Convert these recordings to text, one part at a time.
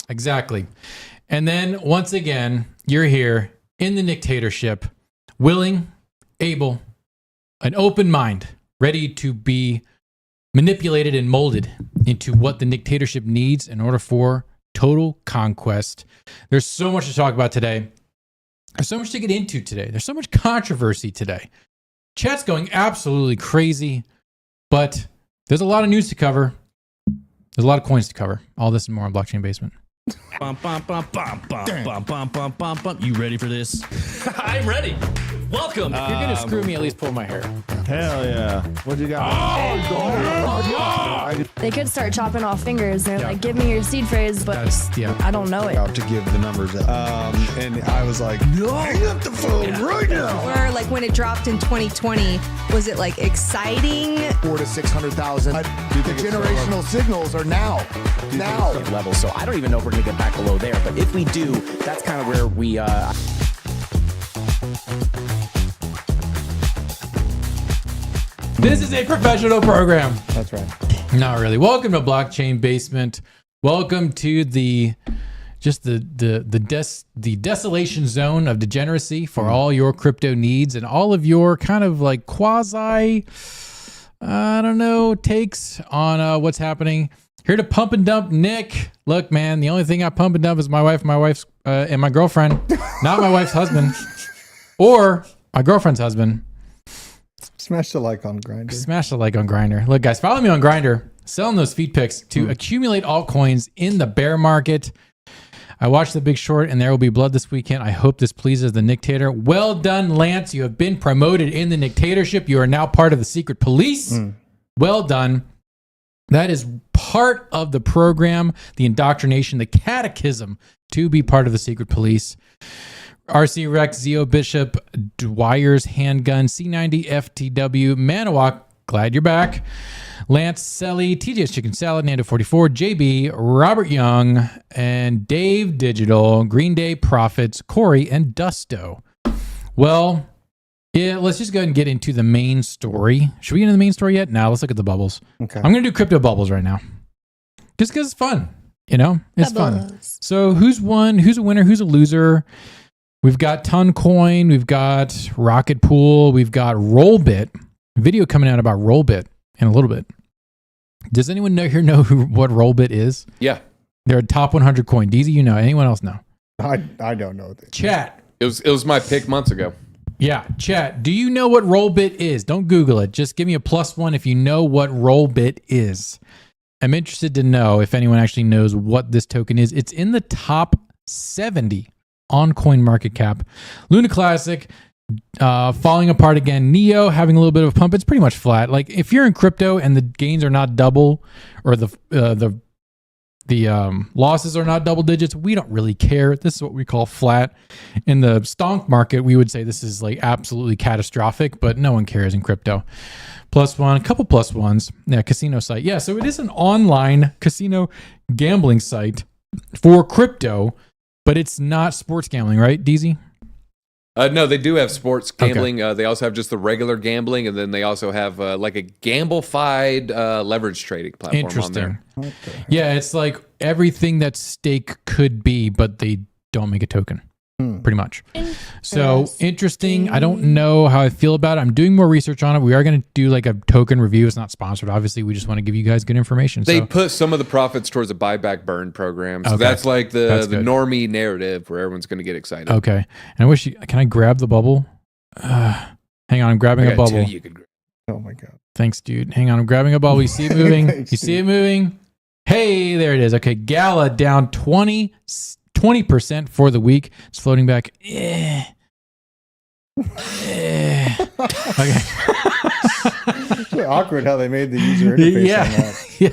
Exactly. And then once again, you're here in the dictatorship, willing, able, an open mind, ready to be manipulated and molded into what the dictatorship needs in order for total conquest. There's so much to talk about today. There's so much to get into today. There's so much controversy today. Chat's going absolutely crazy, but there's a lot of news to cover. There's a lot of coins to cover. All this and more on Blockchain Basement. Bum, bum, bum, bum, bum, bum, bum, bum, bum, bum. You ready for this? I'm ready. Welcome. If you're gonna screw me, at least pull my hair. Hell yeah. What you got? They could start chopping off fingers. They're like, give me your seed phrase, but I don't know it. Out to give the numbers out. And I was like, no, hang up the phone right now. Or like when it dropped in 2020, was it like exciting? 400,000 to 600,000. The generational signals are now. Level. So I don't even know if we're going to get back below there. But if we do, that's kind of where we... This is a professional program. That's right. Not really. Welcome to Blockchain Basement. Welcome to the desolation zone of degeneracy for all your crypto needs and all of your kind of like quasi, I don't know, takes on what's happening. Here to pump and dump Nick. Look, man, the only thing I pump and dump is my wife's and my girlfriend, not my wife's husband or my girlfriend's husband. Smash the like on Grindr. Smash the like on Grindr. Look, guys, follow me on Grindr. Selling those feed pics to accumulate altcoins in the bear market. I watched The Big Short, and there will be blood this weekend. I hope this pleases the dictator. Well done, Lance. You have been promoted in the dictatorship. You are now part of the secret police. Well done. That is part of the program, the indoctrination, the catechism to be part of the secret police. RC Rex, Zeo Bishop, Dwyer's Handgun, C90, FTW, Manawak, glad you're back. Lance Selly, TJ's Chicken Salad, Nando44, JB, Robert Young, and Dave Digital, Green Day Profits, Corey, and Dusto. Well, yeah, let's just go ahead and get into the main story. Should we get into the main story yet? No, let's look at the bubbles. Okay. I'm going to do crypto bubbles right now. Just because it's fun. You know, it's fun. So who's won? Who's a winner? Who's a loser? We've got Toncoin, we've got Rocket Pool, we've got Rollbit. Video coming out about Rollbit in a little bit. Does anyone know what Rollbit is? Yeah. They're a top 100 coin. DZ, you know. Anyone else know? I don't know. Chat. It was my pick months ago. Yeah, chat. Do you know what Rollbit is? Don't Google it. Just give me a +1 if you know what Rollbit is. I'm interested to know if anyone actually knows what this token is. It's in the top 70 on coin market cap. Luna Classic falling apart again. Neo having a little bit of a pump. It's pretty much flat. Like if you're in crypto and the gains are not double, or the losses are not double digits. We don't really care. This is what we call flat. In the stonk market, we would say this is like absolutely catastrophic, but no one cares in crypto. +1, a couple +1s. Yeah, casino site. Yeah, so it is an online casino gambling site for crypto, but it's not sports gambling, right, DZ? No, they do have sports gambling. Okay. They also have just the regular gambling, and then they also have like a gamble-fied leverage trading platform on there. Okay. Yeah, it's like everything that stake could be, but they don't make a token, pretty much. So interesting. I don't know how I feel about it. I'm doing more research on it. We are going to do like a token review. It's not sponsored, obviously. We just want to give you guys good information. They put some of the profits towards a buyback burn program. So that's like the normie narrative where everyone's going to get excited. Okay. And I wish can I grab the bubble? Hang on, I'm grabbing a bubble. Oh my God. Thanks, dude. Hang on, I'm grabbing a bubble. You see it moving? You see it moving? Hey, there it is. Okay, Gala down 20% for the week. It's floating back. Okay. It's really awkward how they made the user interface on that. Yeah.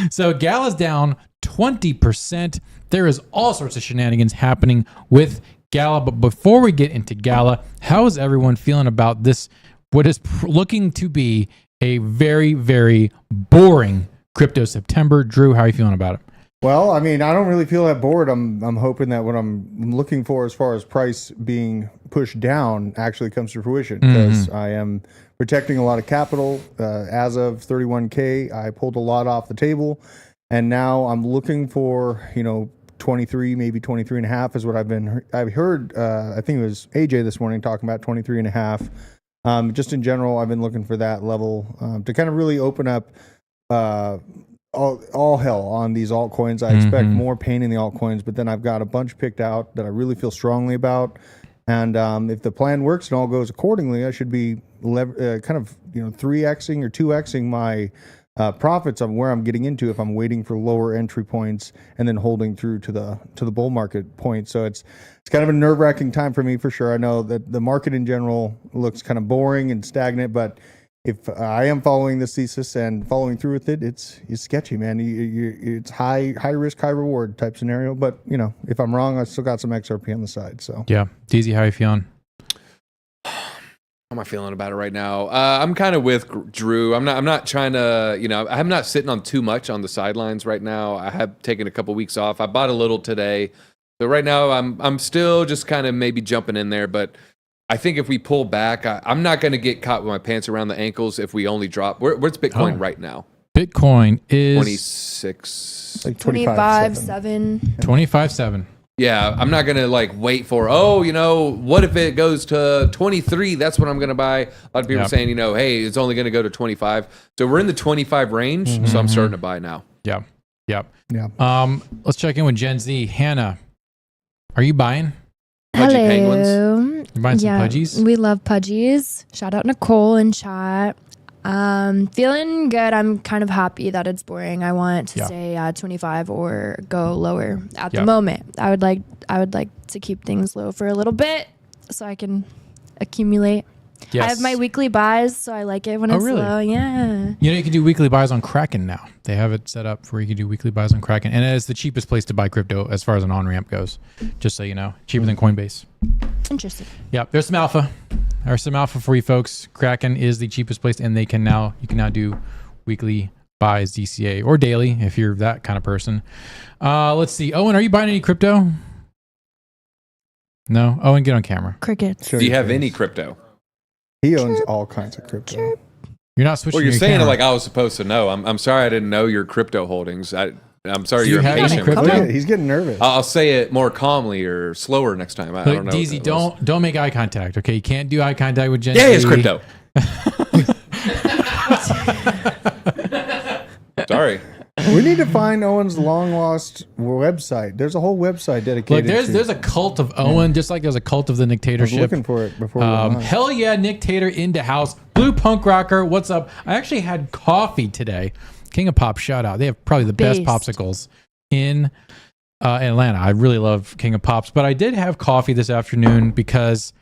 So Gala's down 20%. There is all sorts of shenanigans happening with Gala. But before we get into Gala, how is everyone feeling about this? What is looking to be a very, very boring crypto September? Drew, how are you feeling about it? Well, I mean, I don't really feel that bored. I'm hoping that what I'm looking for as far as price being pushed down actually comes to fruition, because I am protecting a lot of capital. As of 31K, I pulled a lot off the table, and now I'm looking for, 23, maybe 23 and a half is what I've heard. I think it was AJ this morning talking about 23 and a half. Just in general, I've been looking for that level to kind of really open up all hell on these altcoins. I expect more pain in the altcoins, but then I've got a bunch picked out that I really feel strongly about. And if the plan works and all goes accordingly, I should be kind of 3xing or 2xing my profits on where I'm getting into if I'm waiting for lower entry points and then holding through to the bull market point. So it's kind of a nerve-wracking time for me for sure. I know that the market in general looks kind of boring and stagnant, but if I am following this thesis and following through with it, it's sketchy, man. It's high risk, high reward type scenario. But if I'm wrong, I still got some XRP on the side. So yeah, DZ, how are you feeling? How am I feeling about it right now? I'm kind of with Drew. I'm not trying to, I'm not sitting on too much on the sidelines right now. I have taken a couple weeks off. I bought a little today, so right now I'm still just kind of maybe jumping in there, but. I think if we pull back, I'm not going to get caught with my pants around the ankles if we only drop. Where's Bitcoin right now? Bitcoin is 26, like 25.7. 25.7. Yeah, I'm not going to wait for, what if it goes to 23? That's what I'm going to buy. A lot of people are saying, hey, it's only going to go to 25. So we're in the 25 range, so I'm starting to buy now. Yeah. Let's check in with Gen Z. Hannah, are you buying? Pudgy penguins. You're buying some pudgies? We love pudgies. Shout out Nicole in chat. Feeling good. I'm kind of happy that it's boring. I want to stay at 25 or go lower at the moment. I would like to keep things low for a little bit so I can accumulate. Yes. I have my weekly buys, so I like it when it's low. Yeah. You can do weekly buys on Kraken now. They have it set up where you can do weekly buys on Kraken. And it is the cheapest place to buy crypto as far as an on-ramp goes. Just so you know. Cheaper than Coinbase. Interesting. Yeah, there's some alpha. There's some alpha for you folks. Kraken is the cheapest place, and you can now do weekly buys DCA or daily if you're that kind of person. Let's see. Owen, are you buying any crypto? No? Owen, get on camera. Crickets. Do you have any crypto? He owns all kinds of crypto. You're not switching. Well, you're your saying camera. it like I was supposed to know. I'm sorry I didn't know your crypto holdings. I'm sorry Do you you're have any impatient. crypto? He's getting nervous. I'll say it more calmly or slower next time. I don't know. DZ, don't make eye contact. Okay, you can't do eye contact with Gen Z. Yeah, it's crypto. Sorry. We need to find Owen's long lost website. There's a whole website dedicated. Look, there's a cult of Owen, just like there's a cult of the dictatorship. I was looking for it before. We went on. Hell yeah, Nictator into house. Blue Punk Rocker, what's up? I actually had coffee today. King of Pop, shout out. They have probably the best popsicles in Atlanta. I really love King of Pops, but I did have coffee this afternoon because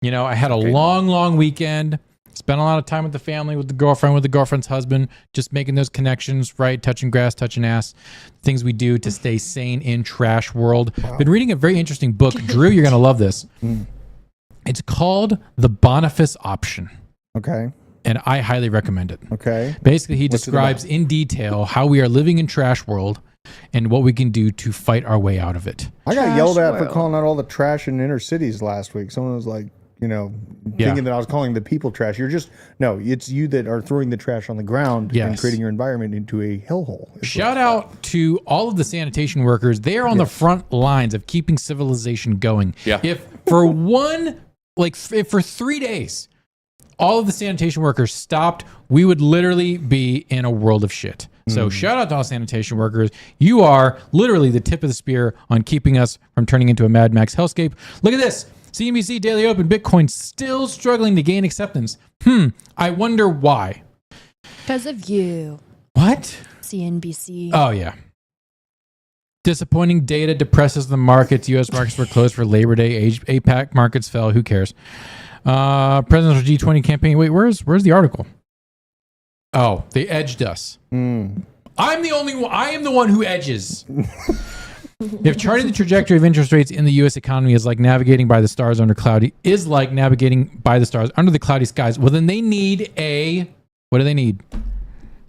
I had a long weekend. Spend a lot of time with the family, with the girlfriend's husband, just making those connections, right? Touching grass, touching ass, things we do to stay sane in trash world. Been reading a very interesting book. Drew, you're going to love this. It's called The Boniface Option. Okay. And I highly recommend it. Okay. Basically, he describes in detail how we are living in trash world and what we can do to fight our way out of it. I got yelled at for calling out all the trash in inner cities last week. Someone was like, thinking that I was calling the people trash. It's you that are throwing the trash on the ground and creating your environment into a hellhole. Shout out to all of the sanitation workers. They are on the front lines of keeping civilization going. Yeah. If for 3 days, all of the sanitation workers stopped, we would literally be in a world of shit. So shout out to all sanitation workers. You are literally the tip of the spear on keeping us from turning into a Mad Max hellscape. Look at this. CNBC Daily Open, Bitcoin still struggling to gain acceptance. I wonder why. Because of you. What? CNBC. Oh, yeah. Disappointing data depresses the markets. U.S. markets were closed for Labor Day. APAC markets fell. Who cares? Presidential G20 campaign. Wait, where's the article? Oh, they edged us. I'm the only one. I am the one who edges. If charting the trajectory of interest rates in the U.S. economy is like navigating by the stars under the cloudy skies, well, then they need what do they need?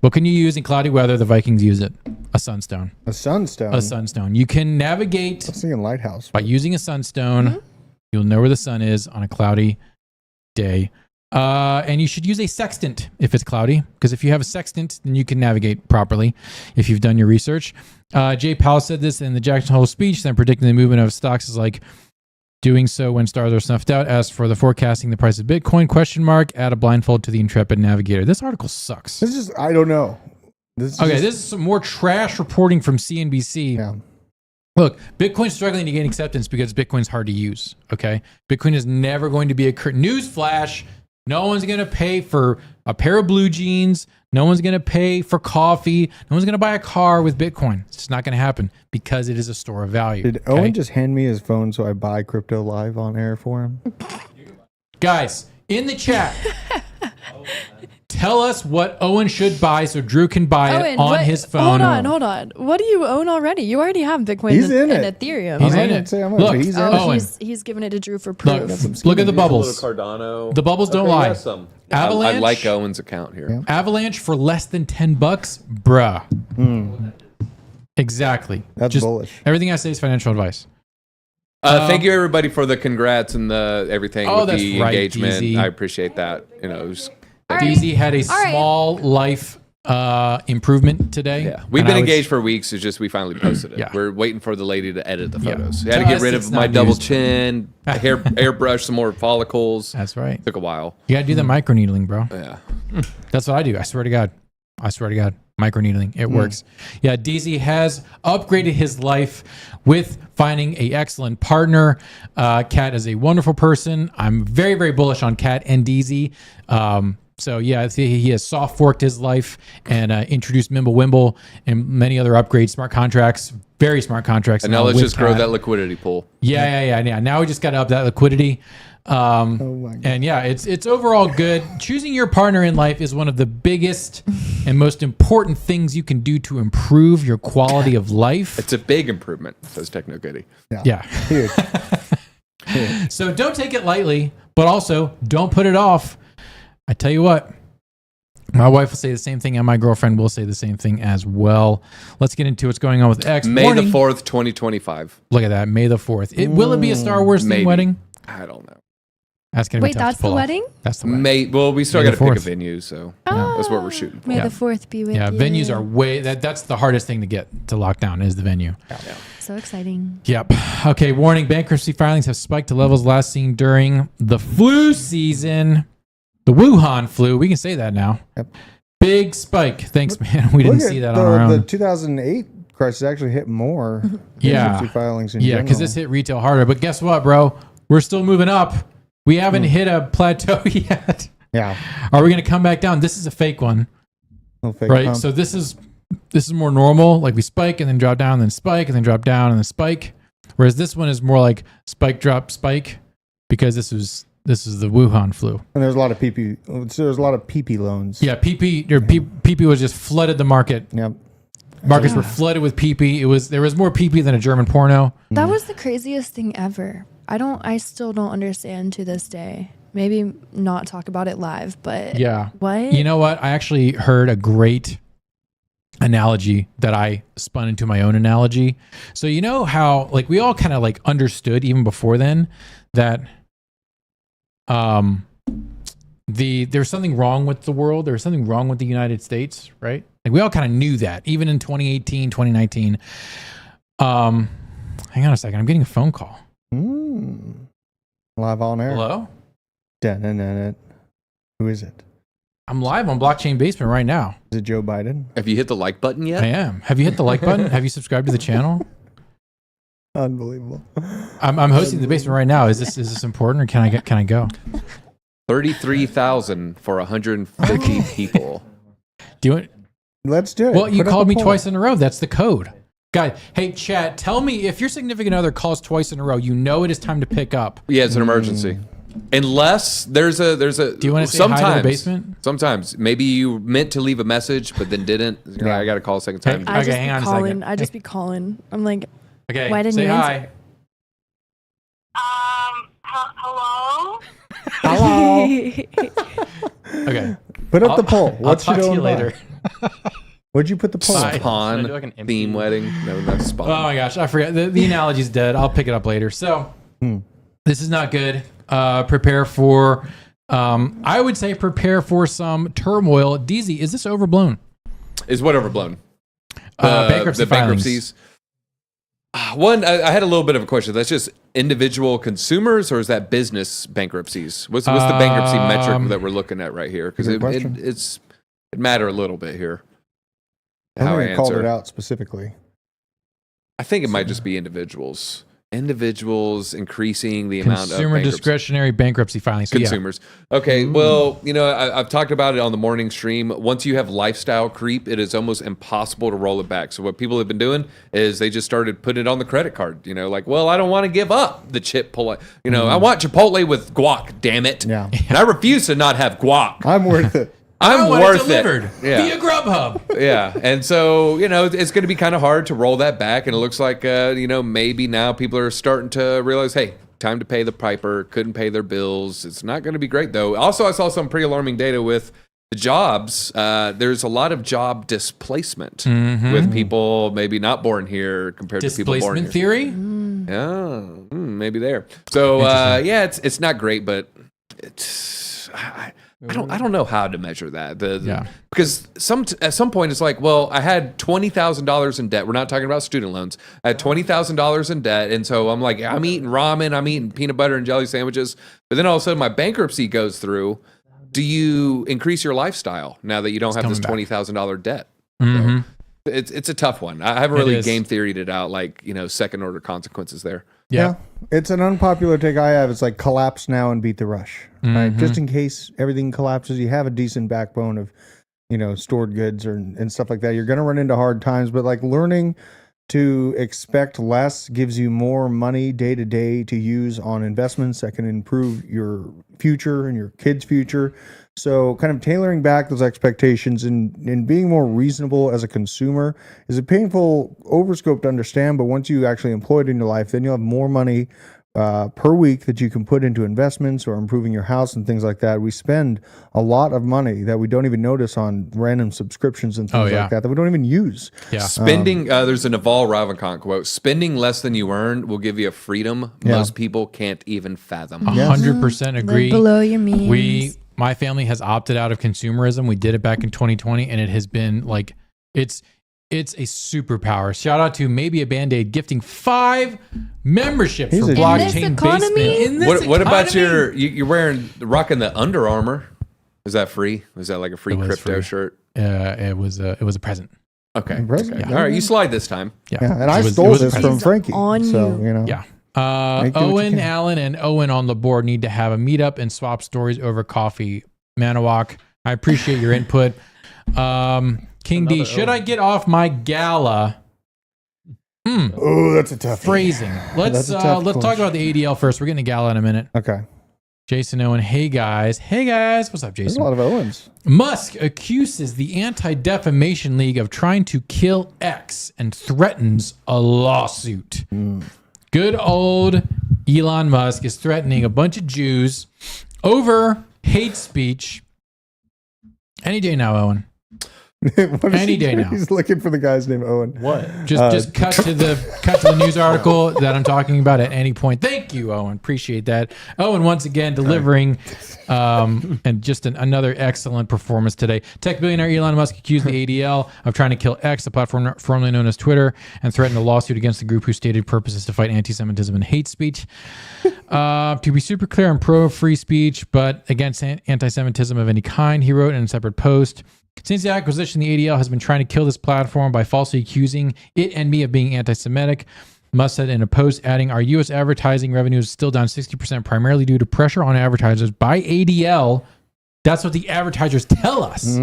What can you use in cloudy weather? The Vikings use it. A sunstone. A sunstone? A sunstone. You can navigate I'm seeing Lighthouse. by using a sunstone. You'll know where the sun is on a cloudy day. And you should use a sextant if it's cloudy, because if you have a sextant, then you can navigate properly if you've done your research. Jay Powell said this in the Jackson Hole speech, then predicting the movement of stocks is like doing so when stars are snuffed out. As for the forecasting the price of Bitcoin, add a blindfold to the intrepid navigator. This article sucks. This is, I don't know. This is some more trash reporting from CNBC. Yeah. Look, Bitcoin's struggling to gain acceptance because Bitcoin's hard to use, okay? Bitcoin is never going to be a newsflash. No one's going to pay for a pair of blue jeans. No one's going to pay for coffee. No one's going to buy a car with Bitcoin. It's just not going to happen because it is a store of value. Did Owen just hand me his phone so I buy crypto live on air for him? Guys, in the chat, tell us what Owen should buy so Drew can buy it on his phone. Hold on. What do you own already? You already have Bitcoin and Ethereum. He's in it. Look, he's giving it to Drew for proof. Look at the bubbles. Cardano. The bubbles don't lie. Avalanche. I like Owen's account here. Yeah. Avalanche for less than $10, bruh. Exactly. That's bullish. Everything I say is financial advice. Thank you everybody for the congrats and the everything with the engagement. DZ. I appreciate that. It was DZ had a small life improvement today. Yeah, we've been engaged for weeks. It's just we finally posted it. Yeah. We're waiting for the lady to edit the photos. I had to get rid of my double chin, airbrush some more follicles. That's right. Took a while. You gotta do the microneedling, bro. Yeah. That's what I do. I swear to God. Microneedling. It works. Yeah, DZ has upgraded his life with finding an excellent partner. Kat is a wonderful person. I'm very, very bullish on Kat and DZ. So yeah, he has soft forked his life and introduced Mimblewimble and many other upgrades, smart contracts, very smart contracts. And now let's just grow that liquidity pool. Yeah. Now we just got to up that liquidity. And yeah, it's overall good. Choosing your partner in life is one of the biggest and most important things you can do to improve your quality of life. It's a big improvement, says Techno Goody. Yeah. So don't take it lightly, but also don't put it off. I tell you what, my wife will say the same thing and my girlfriend will say the same thing as well. Let's get into what's going on with X. May the 4th, 2025. Look at that. May the 4th. Will it be a Star Wars themed wedding? I don't know. That's gonna be tough that's to pull the off. wedding? That's the wedding. We still got to pick a venue, so that's what we're shooting for. May the 4th be with you. Yeah, venues are that's the hardest thing to get to lock down is the venue. Yeah. So exciting. Yep. Okay, warning, bankruptcy filings have spiked to levels last seen during the flu season. The Wuhan flu, we can say that now. Yep. Big spike. Thanks, man. We didn't see that on our own. The 2008 crisis actually hit more bankruptcy filings in general. because this hit retail harder. But guess what, bro? We're still moving up. We haven't hit a plateau yet. Yeah. Are we going to come back down? This is a fake one. Right? Pump. So this is more normal. Like we spike and then drop down, then spike and then drop down and then spike. Whereas this one is more like spike, drop, spike, because this was This is the Wuhan flu. And there's a lot of PP. So there's a lot of PP loans. Yeah, PP was just flooded the market. Yep. Markets were flooded with PP. There was more PP than a German porno. That was the craziest thing ever. I still don't understand to this day. Maybe not talk about it live, but Yeah. what? You know what? I actually heard a great analogy that I spun into my own analogy. So you know how like we all kind of like understood even before then that there's something wrong with the world. There's something wrong with the United States, right? Like we all kind of knew that even in 2018, 2019. Hang on a second. I'm getting a phone call. Live on air. Hello? Who is it? I'm live on Blockchain Basement right now. Is it Joe Biden? Have you hit the like button yet? I am. Have you hit the like button? Have you subscribed to the channel? Unbelievable. I'm hosting the basement right now. Is this important or can I go? 33,000 for 150 people. Do you want? Let's do it. Well, you Put up called a me poll. twice in a row. That's the code. Guy, hey, chat, tell me if your significant other calls twice in a row, you know it is time to pick up. Yeah, it's an emergency. Unless there's a Do you want to say hi to the basement? Sometimes maybe you meant to leave a message but then didn't. Yeah. I got to call a second time. Hey, Okay, hang on a second. I just be calling. I'm like, Okay, why didn't say you hi. Hello? Okay. Put up the poll. I'll What's talk you to you doing later. What'd you put the poll? Bye. Spawn Should I do like an empty- theme wedding. No, not spawn. Oh my gosh, I forgot. The analogy's dead. I'll pick it up later. So this is not good. Prepare for, I would say prepare for some turmoil. DZ, is this overblown? Is what overblown? Bankruptcy the bankruptcies. One, I had a little bit of a question. That's just individual consumers, or is that business bankruptcies? What's the bankruptcy metric that we're looking at right here? Because Good question. it matter a little bit here. I How I think I called answer. it out specifically. I think it might just be individuals. Individuals increasing the amount of Consumer bankruptcy. discretionary bankruptcy filings. So, yeah. Consumers. Okay, well, I've talked about it on the morning stream. Once you have lifestyle creep, it is almost impossible to roll it back. So what people have been doing is they just started putting it on the credit card. Like, well, I don't want to give up the Chipotle. I want Chipotle with guac, damn it. Yeah. And I refuse to not have guac. I'm worth it. I I'm want worth it delivered Yeah. via Grubhub. Yeah. And so, it's going to be kind of hard to roll that back. And it looks like, maybe now people are starting to realize, hey, time to pay the piper, couldn't pay their bills. It's not going to be great, though. Also, I saw some pretty alarming data with the jobs. There's a lot of job displacement with people maybe not born here compared to people born here. Displacement theory? Yeah, maybe there. So, it's not great, but it's... I don't know how to measure that. Because at some point it's like, well, I had $20,000 in debt. We're not talking about student loans. I had $20,000 in debt, and so I'm like, I'm eating ramen, I'm eating peanut butter and jelly sandwiches. But then all of a sudden my bankruptcy goes through. Do you increase your lifestyle now that you don't have this $20,000 debt? So it's a tough one. I haven't really game theoried it out, like second order consequences there. Yeah. It's an unpopular take I have. It's like collapse now and beat the rush. Right? Just in case everything collapses, you have a decent backbone of, stored goods and stuff like that. You're going to run into hard times, but like learning to expect less gives you more money day to day to use on investments that can improve your future and your kids' future. So kind of tailoring back those expectations and being more reasonable as a consumer is a painful overscope to understand. But once you actually employ it in your life, then you'll have more money per week that you can put into investments or improving your house and things like that. We spend a lot of money that we don't even notice on random subscriptions and things like that we don't even use. Yeah. Spending, there's a Naval Ravikant quote, spending less than you earn will give you a freedom most people can't even fathom. 100% agree. Live below your means. My family has opted out of consumerism. We did it back in 2020, and it has been like, it's a superpower. Shout out to Maybe a Band-Aid gifting 5 memberships for Blockchain Basement. What about you're rocking the Under Armour? Is that free? Was that like a free crypto shirt? It was a present. Okay. Present, All right, you slide this time. Yeah. And I stole this from Frankie. On so, Yeah. Make do what you Owen, can. Allen, and Owen on the board need to have a meetup and swap stories over coffee. Manawak, I appreciate your input. King D, should I get off my Gala? Oh, that's a tough Phrasing. Let's That's a tough talk about the ADL first. We're getting to Gala in a minute. Okay. Jason Owen, hey guys. What's up, There's a Jason? lot of Owens. Musk accuses the Anti-Defamation League of trying to kill X and threatens a lawsuit. Good old Elon Musk is threatening a bunch of Jews over hate speech. Any day now, Owen. Any day now. He's looking for the guy's name, Owen. What? Just cut to the news article that I'm talking about at any point. Thank you, Owen. Appreciate that. Owen once again delivering, and just another excellent performance today. Tech billionaire Elon Musk accused the ADL of trying to kill X, the platform formerly known as Twitter, and threatened a lawsuit against the group whose stated purpose is to fight anti-Semitism and hate speech. To be super clear, I'm pro free speech, but against anti-Semitism of any kind, he wrote in a separate post. Since the acquisition, the ADL has been trying to kill this platform by falsely accusing it and me of being anti-Semitic. Musk said in a post, adding, our U.S. advertising revenue is still down 60%, primarily due to pressure on advertisers by ADL. That's what the advertisers tell us.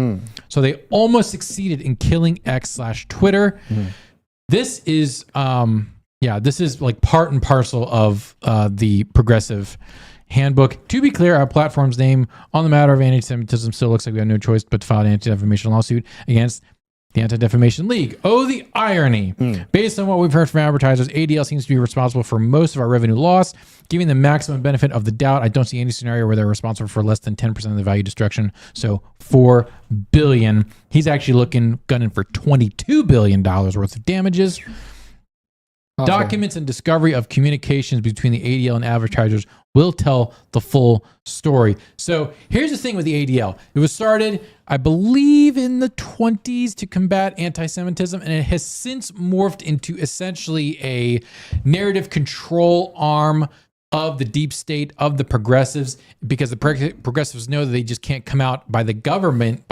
So they almost succeeded in killing X/Twitter. This is, this is like part and parcel of the progressive handbook. To be clear, our platform's name on the matter of anti-Semitism still looks like we have no choice but to file an anti-defamation lawsuit against the Anti-Defamation League. Oh, the irony. Based on what we've heard from advertisers, ADL seems to be responsible for most of our revenue loss. Giving the maximum benefit of the doubt, I don't see any scenario where they're responsible for less than 10% of the value destruction. So $4 billion. He's actually gunning for $22 billion worth of damages. Documents and discovery of communications between the ADL and advertisers will tell the full story. So here's the thing with the ADL. It was started, I believe, in the 20s to combat anti-Semitism, and it has since morphed into essentially a narrative control arm of the deep state, of the progressives, because the progressives know that they just can't come out by government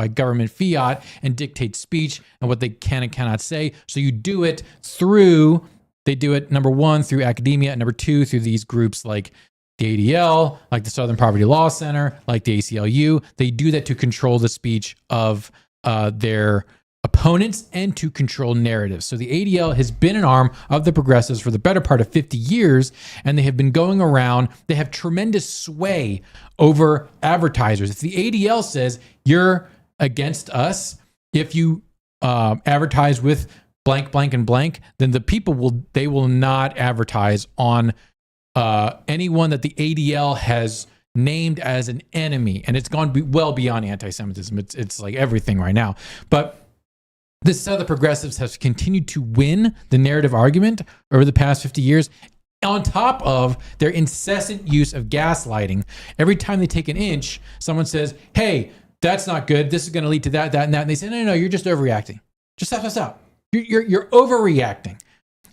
fiat and dictate speech and what they can and cannot say. So you do it through... They do it, number one, through academia, and number two, through these groups like the ADL, like the Southern Poverty Law Center, like the ACLU. They do that to control the speech of their opponents and to control narratives. So the ADL has been an arm of the progressives for the better part of 50 years, and they have been going around. They have tremendous sway over advertisers. If the ADL says, you're against us, if you advertise with blank, blank, and blank, then the people will not advertise on anyone that the ADL has named as an enemy. And it's gone well beyond anti-Semitism. It's like everything right now. But this is how the progressives have continued to win the narrative argument over the past 50 years, on top of their incessant use of gaslighting. Every time they take an inch, someone says, hey, that's not good. This is going to lead to that, and that. And they say, no, you're just overreacting. Just stop. You're overreacting.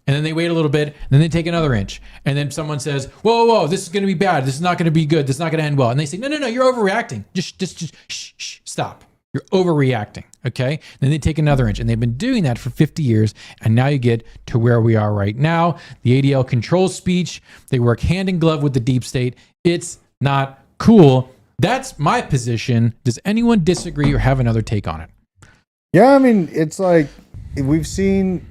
And then they wait a little bit, and then they take another inch. And then someone says, whoa, this is going to be bad. This is not going to be good. This is not going to end well. And they say, no, you're overreacting. Just shh, stop. You're overreacting, okay? And then they take another inch. And they've been doing that for 50 years. And now you get to where we are right now. The ADL controls speech. They work hand in glove with the deep state. It's not cool. That's my position. Does anyone disagree or have another take on it? Yeah, I mean, it's like... We've seen,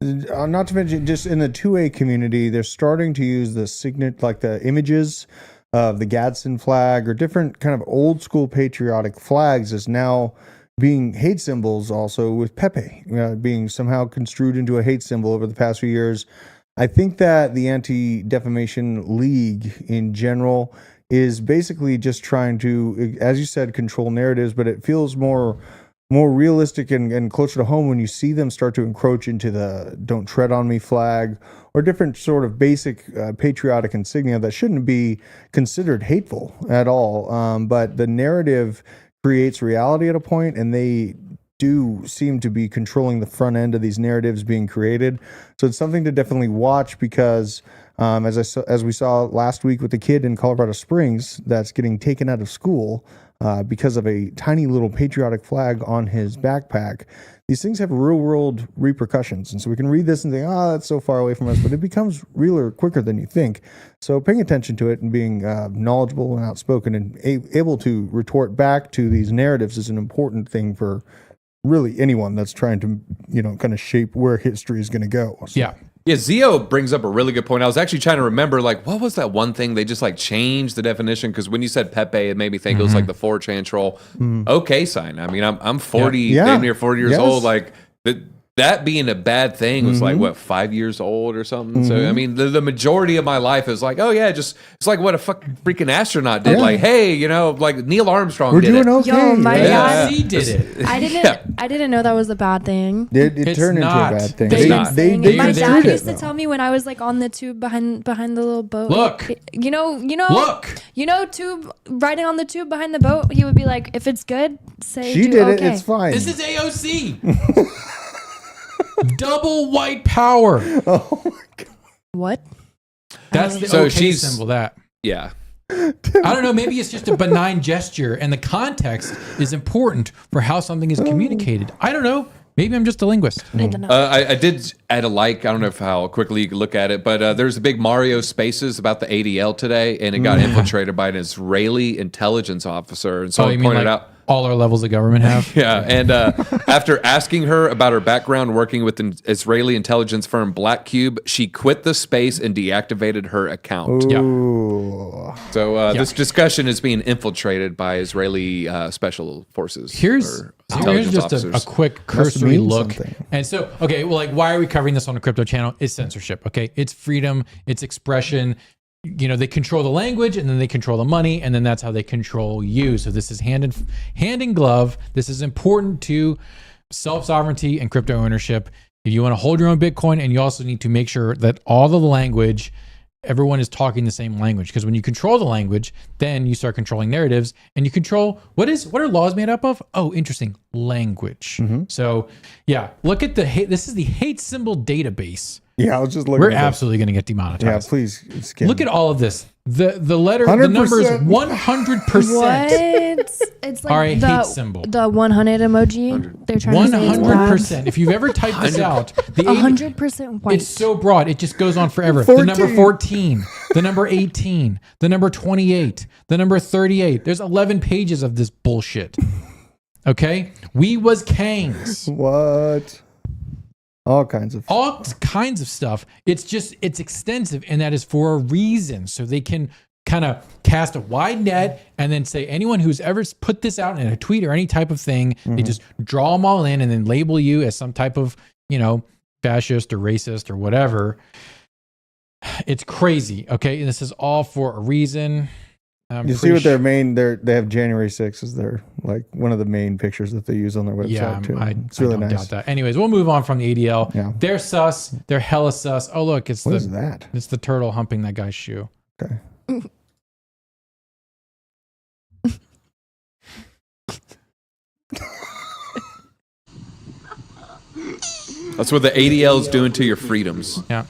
not to mention just in the 2A community, they're starting to use the signet, like the images of the Gadsden flag or different kind of old school patriotic flags as now being hate symbols also with Pepe, being somehow construed into a hate symbol over the past few years. I think that the Anti-Defamation League in general is basically just trying to, as you said, control narratives, but it feels more realistic and closer to home when you see them start to encroach into the "Don't Tread on Me" flag or different sort of basic patriotic insignia that shouldn't be considered hateful at all. But the narrative creates reality at a point, and they do seem to be controlling the front end of these narratives being created. So it's something to definitely watch because as we saw last week with the kid in Colorado Springs that's getting taken out of school because of a tiny little patriotic flag on his backpack. These things have real world repercussions. And so we can read this and think, that's so far away from us, but it becomes realer quicker than you think. So paying attention to it and being knowledgeable and outspoken and able to retort back to these narratives is an important thing for really anyone that's trying to, kind of shape where history is going to go. So. Yeah. Yeah, Zio brings up a really good point. I was actually trying to remember, like, what was that one thing they just like changed the definition? Because when you said Pepe, it made me think it was like the 4chan troll. Okay sign. I mean, I'm 40, damn near 40 years old. Like that being a bad thing was like what 5 years old or something. So I mean, the majority of my life is like, oh yeah, just it's like what a freaking astronaut did. Like, hey, you know, like Neil Armstrong We're did doing it. okay. Yo, my God. He did it. I didn't know that was a bad thing. It turned into a bad thing. It's not. They My treat dad it, used to though. tell me when I was like on the tube behind the little boat. Look. Tube riding on the tube behind the boat. He would be like, if it's good, say She do did okay. it. It's fine. This is AOC. Double white power. Oh my God. What? That's the So okay she's- symbol. That. Yeah. I don't know. Maybe it's just a benign gesture, and the context is important for how something is communicated. I don't know. Maybe I'm just a linguist. I don't know. I did add a like. I don't know how quickly you can look at it, but there's a big Mario Spaces about the ADL today, and it got infiltrated by an Israeli intelligence officer. And so you I mean pointed like out. all our levels of government have? Yeah, and after asking her about her background working with an Israeli intelligence firm Black Cube, she quit the space and deactivated her account. Ooh. So this discussion is being infiltrated by Israeli special forces. Here's just a quick cursory mean look. something. And so, okay, well, like, why are we covering this on a crypto channel? It's censorship, okay? It's freedom, it's expression. You know, they control the language, and then they control the money, and then that's how they control you. So this is hand in glove. This is important to self-sovereignty and crypto ownership. If you want to hold your own Bitcoin, and you also need to make sure that all of the language, everyone is talking the same language. Because when you control the language, then you start controlling narratives, and you control what are laws made up of? Oh, interesting, language. So yeah, look at this is the hate symbol database. Yeah, I was just looking. We're at this. absolutely going to get demonetized. Yeah, please. Look at all of this. The letter, 100%. the number is 100%. What? It's like Are a the hate symbol. The 100 emoji. They're trying to say it's bad. 100%. If you've ever typed this out, the 100% white. it's so broad, it just goes on forever. The number 14, the number 18, the number 28, the number 38. There's 11 pages of this bullshit. Okay? We was kangs. What? All kinds of stuff. It's extensive, and that is for a reason. So they can kind of cast a wide net and then say anyone who's ever put this out in a tweet or any type of thing, they just draw them all in and then label you as some type of, fascist or racist or whatever. It's crazy. Okay. And this is all for a reason. You see what they have January 6th as their like one of the main pictures that they use on their website too. It's really don't nice. doubt that. Anyways, we'll move on from the ADL. Yeah. They're sus. They're hella sus. Oh look, What is that? It's the turtle humping that guy's shoe. Okay. That's what the ADL is doing to your freedoms. Yeah.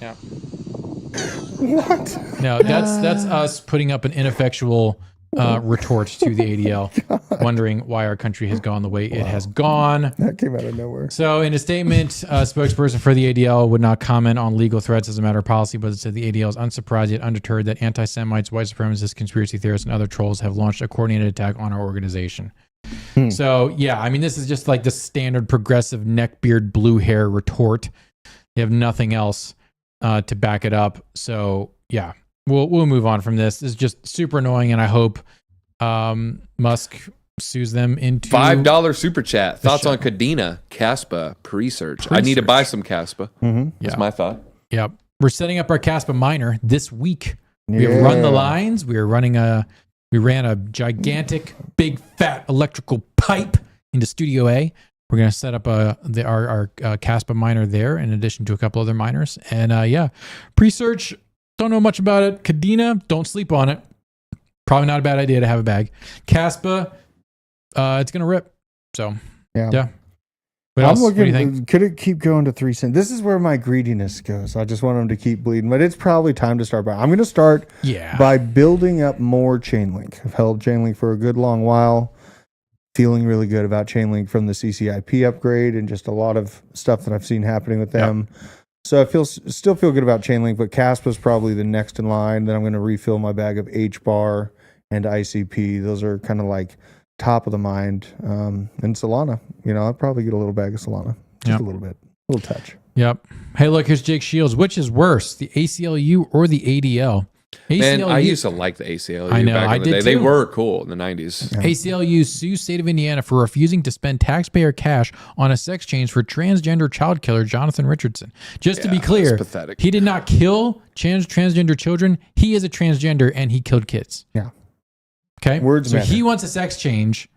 What? No, that's us putting up an ineffectual retort to the ADL, wondering why our country has gone the way it has gone. That came out of nowhere. So in a statement, spokesperson for the ADL would not comment on legal threats as a matter of policy, but it said the ADL is unsurprised yet undeterred that anti-Semites, white supremacists, conspiracy theorists, and other trolls have launched a coordinated attack on our organization. So yeah, I mean, this is just like the standard progressive neckbeard blue hair retort. You have nothing else to back it up. So yeah, we'll move on from this. This is just super annoying, and I hope Musk sues them into $5 super chat. Thoughts show. on Cadena, Caspa, pre-search. I need to buy some Caspa. That's my thought. Yep. We're setting up our Caspa miner this week. We have run the lines. We ran a gigantic, big, fat electrical pipe into Studio A. We're going to set up our Caspa miner there in addition to a couple other miners. And pre-search, don't know much about it. Cadena, don't sleep on it. Probably not a bad idea to have a bag. Caspa, it's going to rip. So, yeah. What else? What do you think? Could it keep going to 3 cents? This is where my greediness goes. I just want them to keep bleeding, but it's probably time to start buying. I'm going to start by building up more Chainlink. I've held Chainlink for a good long while. Feeling really good about Chainlink from the CCIP upgrade and just a lot of stuff that I've seen happening with them. Yep. So I still feel good about Chainlink, but Caspa is probably the next in line. Then I'm going to refill my bag of HBAR and ICP. Those are kind of like top of the mind. And Solana, I'll probably get a little bag of Solana. Just a little bit. A little touch. Yep. Hey, look, here's Jake Shields. Which is worse, the ACLU or the ADL? Man, I ACLU used to like the ACLU I know, back I in the did day. They too. were cool in the 90s. ACLU sues state of Indiana for refusing to spend taxpayer cash on a sex change for transgender child killer Jonathan Richardson. Just to be Yeah, clear, that's pathetic. he did not kill transgender children. He is a transgender and he killed kids. Yeah. Okay. Words so matter. he wants a sex change.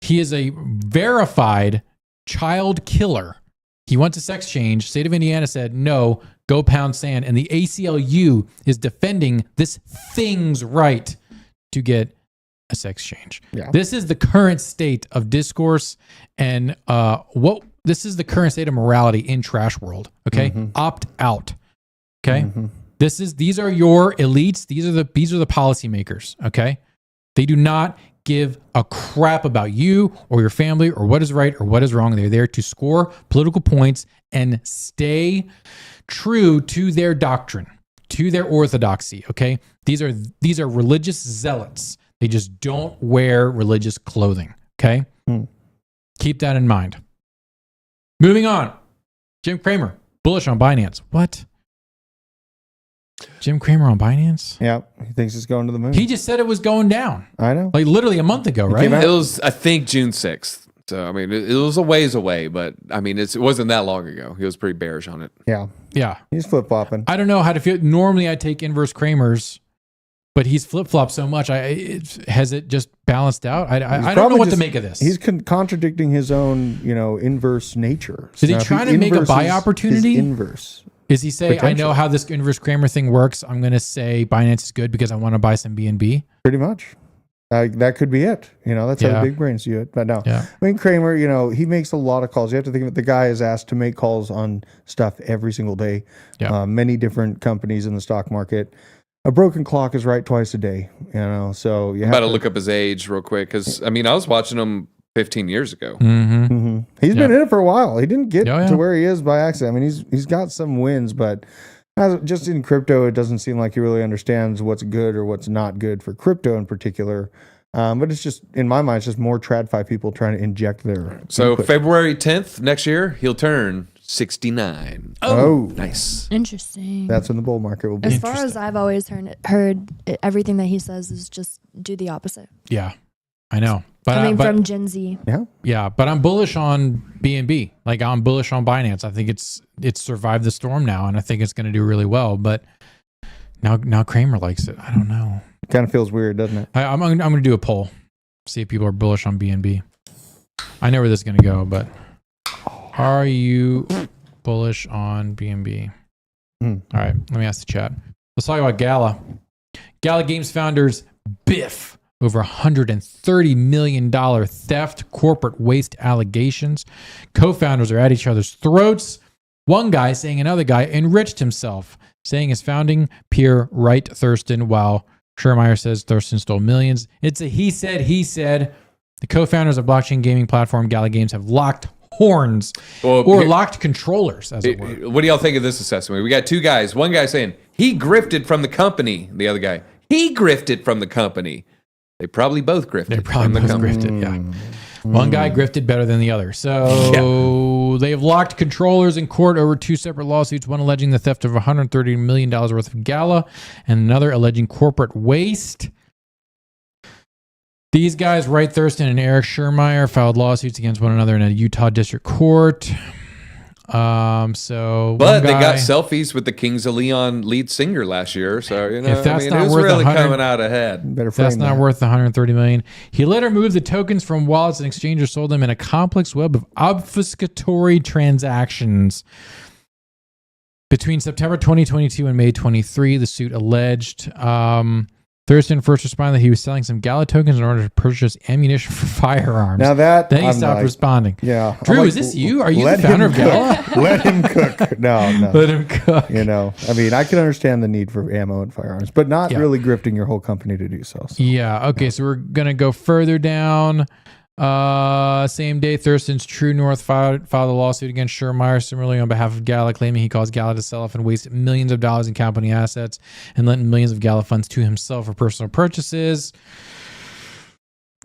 He is a verified child killer. He wants a sex change. State of Indiana said, no, go pound sand. And the ACLU is defending this thing's right to get a sex change. Yeah. This is the current state of discourse and this is the current state of morality in trash world. Okay. Opt out. Okay. These are your elites. These are the policymakers. Okay. They do not give a crap about you or your family or what is right or what is wrong. They're there to score political points and stay true to their doctrine, to their orthodoxy. Okay. These are religious zealots. They just don't wear religious clothing. Okay. Keep that in mind. Moving on. Jim Cramer, bullish on Binance. What? Jim Cramer on Binance? Yeah. He thinks it's going to the moon. He just said it was going down. I know. Like literally a month ago, right? came out- It was, I think, June 6th. So, I mean, it was a ways away, but I mean, it wasn't that long ago. He was pretty bearish on it. Yeah. Yeah. He's flip flopping. I don't know how to feel. Normally I take inverse Cramers, but he's flip-flopped so much. Has it just balanced out? I don't know what to make of this. He's contradicting his own, inverse nature. Is he Now, if trying to make a buy inverses opportunity? his inverse. Is he saying, I know Potentially. how this inverse Cramer thing works. I'm going to say Binance is good because I want to buy some BNB. Pretty much. That could be it. That's how Yeah. the big brains do it. But no. Yeah. I mean, Cramer, he makes a lot of calls. You have to think of it. The guy is asked to make calls on stuff every single day. Yeah. Many different companies in the stock market. A broken clock is right twice a day. So you I'm have about to look up his age real quick because, I mean, I was watching him 15 years ago. Mm-hmm. He's been in it for a while. He didn't get Oh, yeah. to where he is by accident. I mean, he's got some wins, but just in crypto, it doesn't seem like he really understands what's good or what's not good for crypto in particular. But it's just, in my mind, it's just more TradFi people trying to inject their So input. February 10th next year, he'll turn 69. Oh, Nice. Interesting. that's when the bull market will be. As far as I've always heard, everything that he says is just do the opposite. Yeah, I know. But Coming from Gen Z. Yeah. but I'm bullish on BNB. Like I'm bullish on Binance. I think it's survived the storm now, and I think it's going to do really well. But now Cramer likes it. I don't know. Kind of feels weird, doesn't it? I'm going to do a poll, see if people are bullish on BNB. I know where this is going to go, but are you bullish on BNB? All right, let me ask the chat. Let's talk about Gala. Gala Games founders Biff over $130 million theft, corporate waste allegations. Co-founders are at each other's throats. One guy saying another guy enriched himself, saying his founding peer Wright Thurston, while Schermeyer says Thurston stole millions. It's a he said. The co-founders of blockchain gaming platform Gala Games have locked horns or locked controllers, as it were. What do y'all think of this assessment? We got two guys. One guy saying he grifted from the company. The other guy, he grifted from the company. They probably both grifted. They probably from the both company. grifted, yeah. One guy grifted better than the other. So they have locked controllers in court over two separate lawsuits, one alleging the theft of $130 million worth of Gala and another alleging corporate waste. These guys, Wright Thurston and Eric Schermeyer, filed lawsuits against one another in a Utah district court. But they got selfies with the Kings of Leon lead singer last year, so If that's it not was worth really 100 coming out ahead. Better That's frame not that. worth the $130 million. He later moved the tokens from wallets and exchangers sold them in a complex web of obfuscatory transactions. Between September 2022 and May 23, the suit alleged Thurston first responded that he was selling some Gala tokens in order to purchase ammunition for firearms. Now that then he I'm stopped like, responding. Yeah. Drew, I'm like, is this you? Are you let the founder him of Gala? cook. Let him cook. No. Let him cook. I mean, I can understand the need for ammo and firearms, but not Yeah. really grifting your whole company to do so. Yeah. Okay. So we're going to go further down. Same day, Thurston's True North filed a lawsuit against Schermeyer, similarly on behalf of Gala, claiming he caused Gala to sell off and waste millions of dollars in company assets and lent millions of Gala funds to himself for personal purchases.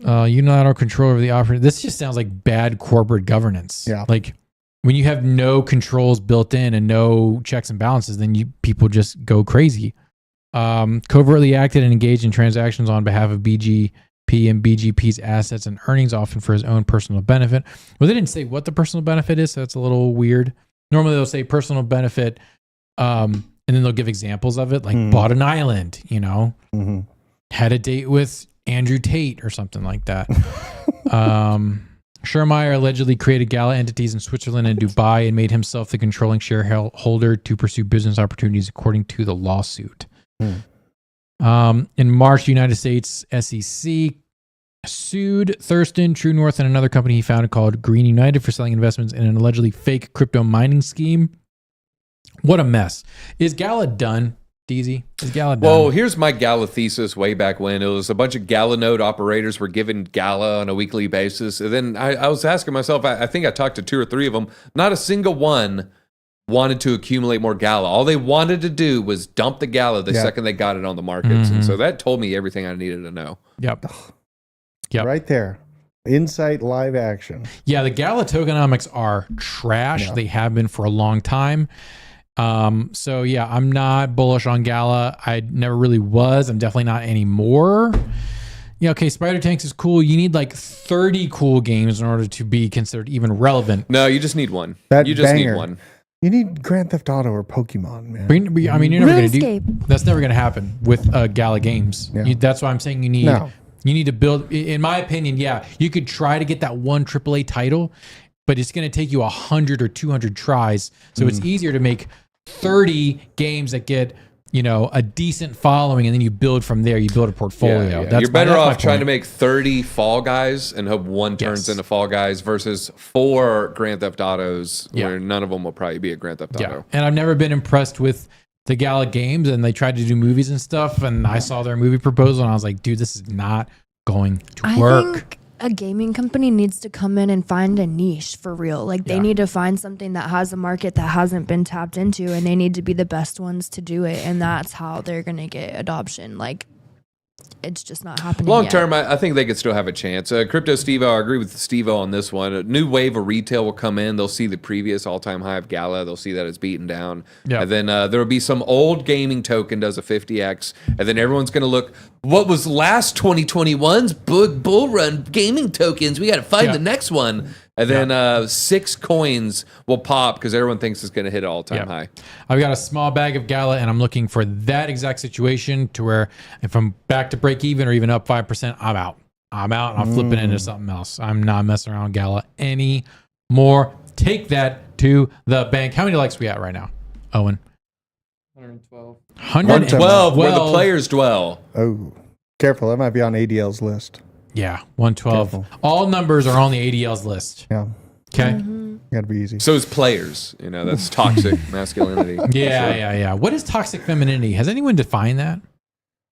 Unilateral control over the operation. This just sounds like bad corporate governance. Yeah. Like when you have no controls built in and no checks and balances, then people just go crazy. Covertly acted and engaged in transactions on behalf of BGP and BGP's assets and earnings, often for his own personal benefit. Well, they didn't say what the personal benefit is, so that's a little weird. Normally they'll say personal benefit, and then they'll give examples of it, like bought an island, had a date with Andrew Tate or something like that. Schermeyer allegedly created Gala entities in Switzerland and Dubai and made himself the controlling shareholder to pursue business opportunities according to the lawsuit. In March, United States SEC sued Thurston, True North, and another company he founded called Green United for selling investments in an allegedly fake crypto mining scheme. What a mess. Is Gala done? Easy. Is Gala done? Well, here's my Gala thesis way back when. It was a bunch of Gala node operators were given Gala on a weekly basis. And then I was asking myself, I think I talked to 2 or 3 of them. Not a single one wanted to accumulate more Gala. All they wanted to do was dump the Gala the second they got it on the markets. And so that told me everything I needed to know. Yep. Right there. Insight live action. Yeah, the Gala tokenomics are trash. They have been for a long time. So yeah, I'm not bullish on Gala. I never really was. I'm definitely not anymore. Yeah, okay, Spider Tanks is cool. You need like 30 cool games in order to be considered even relevant. No, you just need one. You just need one. You need Grand Theft Auto or Pokemon, man. I mean, you're never going to do. That's never going to happen with Gala Games. Yeah. That's why I'm saying you need. No. You need to build. In my opinion, yeah, you could try to get that one AAA title, but it's going to take you 100 or 200 tries. So it's easier to make 30 games that get, a decent following, and then you build from there. You build a portfolio. Yeah. You're better off trying to make 30 Fall Guys and hope one turns into Fall Guys versus 4 Grand Theft Autos where none of them will probably be a Grand Theft Auto. And I've never been impressed with the Gala Games, and they tried to do movies and stuff, and I saw their movie proposal, and I was like, dude, this is not going to work. I think a gaming company needs to come in and find a niche for real. Like they need to find something that has a market that hasn't been tapped into, and they need to be the best ones to do it. And that's how they're going to get adoption. Like it's just not happening long yet. term, I think they could still have a chance. Crypto Steve-O, I agree with Steve-O on this one. A new wave of retail will come in. They'll see the previous all-time high of Gala. They'll see that it's beaten down. And then there will be some old gaming token does a 50x. And then everyone's going to look, what was last 2021's bull run gaming tokens? We got to find the next one. And then 6 coins will pop because everyone thinks it's going to hit an all-time high. I've got a small bag of Gala, and I'm looking for that exact situation to where if I'm back to break even or even up 5%, I'm out. And I'll flip it into something else. I'm not messing around with Gala anymore. Take that to the bank. How many likes we at right now, Owen? 112. 112 where the players dwell. Oh, careful. That might be on ADL's list. Yeah, 112. Careful. All numbers are on the ADL's list. Yeah. Okay. Got to be easy. So is players. That's toxic masculinity. Yeah. What is toxic femininity? Has anyone defined that?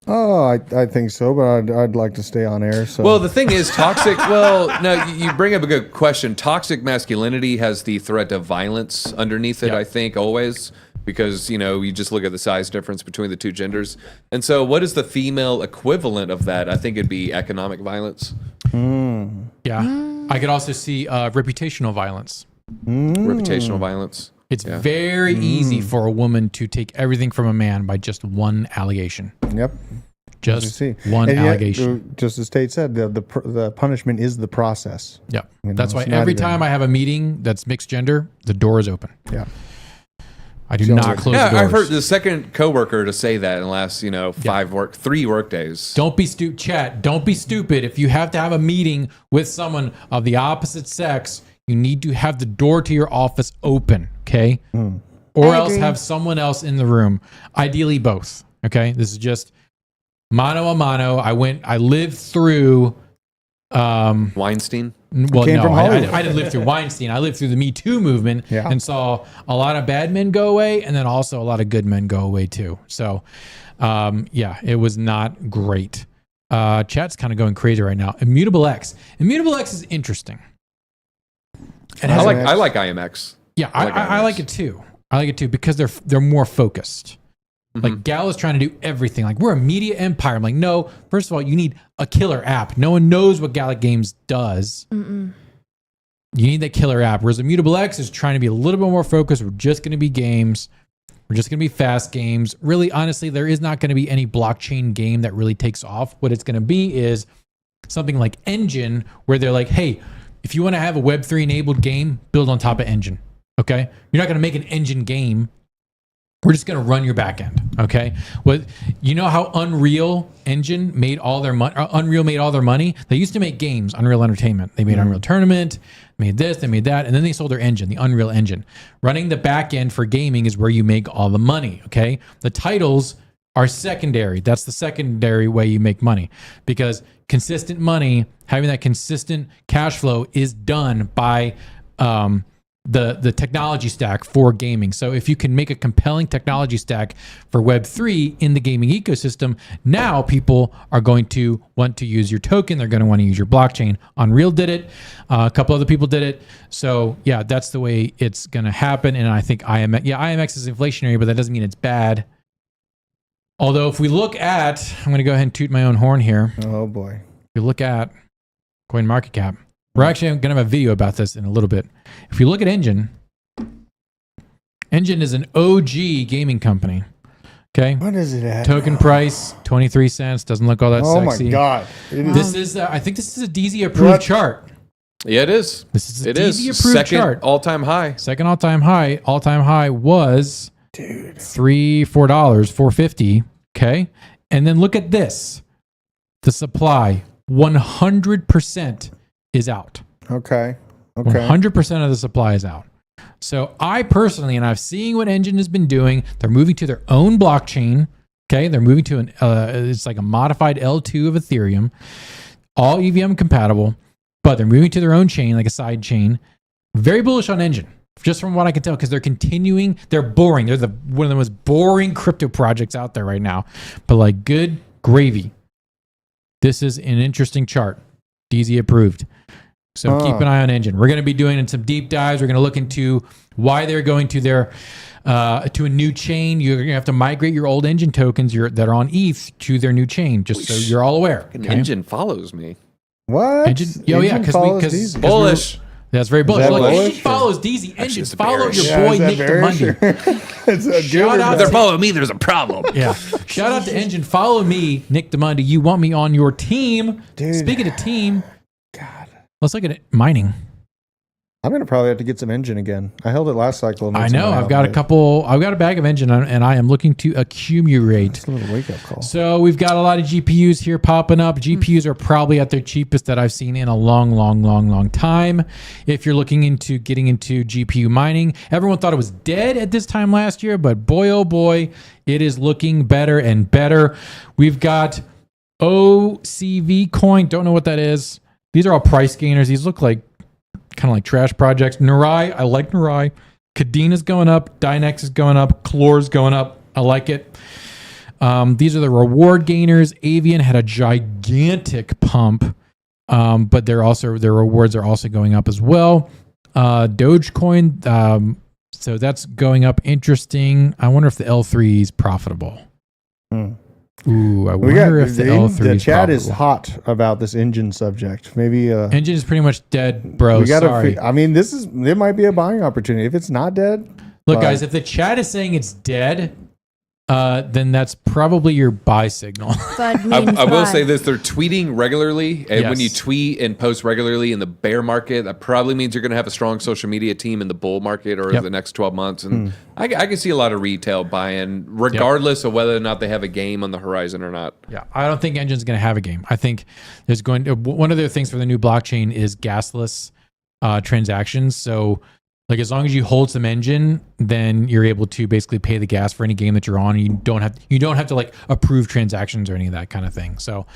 Oh, I think so, but I'd like to stay on air. So. Well, the thing is, toxic. Well, no, you bring up a good question. Toxic masculinity has the threat of violence underneath it. I think always. Because, you just look at the size difference between the two genders. And so what is the female equivalent of that? I think it'd be economic violence. Yeah. I could also see reputational violence. Reputational violence. It's very easy for a woman to take everything from a man by just one allegation. Yep. Just one allegation. Yet, just as Tate said, the punishment is the process. Yeah. That's why every time I have a meeting that's mixed gender, the door is open. Yeah. I do not close the doors. I've heard the second coworker to say that in the last, 3 work days. Don't be stupid, chat. Don't be stupid. If you have to have a meeting with someone of the opposite sex, you need to have the door to your office open, okay? Or else have someone else in the room. Ideally both, okay? This is just mano a mano. I lived through Weinstein? Well, no, I didn't live through Weinstein. I lived through the Me Too movement and saw a lot of bad men go away, and then also a lot of good men go away too. So, it was not great. Chat's kind of going crazy right now. Immutable X is interesting. I like IMX. Yeah, I like it too. I like it too because they're more focused. Like Gala's trying to do everything. Like we're a media empire. I'm like, no. First of all, you need a killer app. No one knows what Gala Games does. You need that killer app. Whereas Immutable X is trying to be a little bit more focused. We're just going to be games. We're just going to be fast games. Really, honestly, there is not going to be any blockchain game that really takes off. What it's going to be is something like Engine, where they're like, hey, if you want to have a Web3 enabled game, build on top of Engine. Okay? You're not going to make an Engine game. We're just going to run your backend. Okay? What you know how Unreal Engine made all their money? Unreal made all their money. They used to make games, Unreal Entertainment. They made Unreal Tournament, made this, they made that, and then they sold their engine, the Unreal Engine. Running the backend for gaming is where you make all the money. Okay? The titles are secondary. That's the secondary way you make money, because consistent money, having that consistent cash flow, is done by the technology stack for gaming. So if you can make a compelling technology stack for Web3 in the gaming ecosystem, now people are going to want to use your token. They're going to want to use your blockchain. Unreal did it. A couple other people did it. So yeah, that's the way it's going to happen. And I think IMX is inflationary, but that doesn't mean it's bad. Although if we look at, I'm going to go ahead and toot my own horn here. Oh boy. If you look at CoinMarketCap, we're actually going to have a video about this in a little bit. If you look at Engine is an OG gaming company. Okay. What is it at? Token price, 23 cents. Doesn't look all that sexy. Oh my God. This is, I think this is a DZ approved chart. Yeah, it is. This is a it DZ is. approved Second chart. all-time high. Second all-time high. All-time high was $4.50. Okay. And then look at this. The supply, 100% is out. Okay. 100% of the supply is out. So I personally, and I've seen what Engine has been doing, they're moving to their own blockchain. Okay. They're moving to it's like a modified L2 of Ethereum, all EVM compatible, but they're moving to their own chain, like a side chain. Very bullish on Engine, just from what I can tell, because they're continuing. They're boring. They're one of the most boring crypto projects out there right now, but like good gravy. This is an interesting chart. DZ approved. So keep an eye on Engine. We're going to be doing some deep dives. We're going to look into why they're going to their to a new chain. You're going to have to migrate your old Engine tokens that are on ETH to their new chain, just so you're all aware. Okay? Engine follows me. What? Engine, yeah, because bullish. That's very bullish. Look, bullish? Engine follows DZ. Engine it's follow bearish. your boy Nick DeMundy. It's a Shout out If they're following me, there's a problem. Yeah. Shout out to Engine. Follow me, Nick DeMundy. You want me on your team. Dude. Speaking of team, God. let's look at it. Mining. I'm going to probably have to get some Engine again. I held it last cycle. And I know. I've got a bag of Engine, and I am looking to accumulate. It's a little wake up call. So we've got a lot of GPUs here popping up. GPUs are probably at their cheapest that I've seen in a long time. If you're looking into getting into GPU mining, everyone thought it was dead at this time last year, but boy, oh boy, it is looking better and better. We've got OCV coin. Don't know what that is. These are all price gainers. These look like kind of like trash projects. Nurai, I like Nurai. Kadena going up. Dynex is going up. Chlor's going up. I like it. These are the reward gainers. Avian had a gigantic pump, but their rewards are also going up as well. Dogecoin, so that's going up. Interesting. I wonder if the L3 is profitable. Ooh, I wonder if the L3 the is chat profitable. is hot about this Engine subject. Maybe Engine is pretty much dead, bro. we gotta Sorry. I mean, it might be a buying opportunity. If it's not dead, Look, guys, if the chat is saying it's dead, then that's probably your buy signal. That I means will buy. say this: they're tweeting regularly, and when you Yes. tweet and post regularly in the bear market, that probably means you're going to have a strong social media team in the bull market or Yep. the next 12 months. And I can see a lot of retail buy-in, regardless of whether or not they have a game on the horizon or not. Yeah, I don't think Engine's going to have a game. I think there's going to, one of the things for the new blockchain is gasless transactions. So, like, as long as you hold some Engine, then you're able to basically pay the gas for any game that you're on. And you don't have to like approve transactions or any of that kind of thing. So,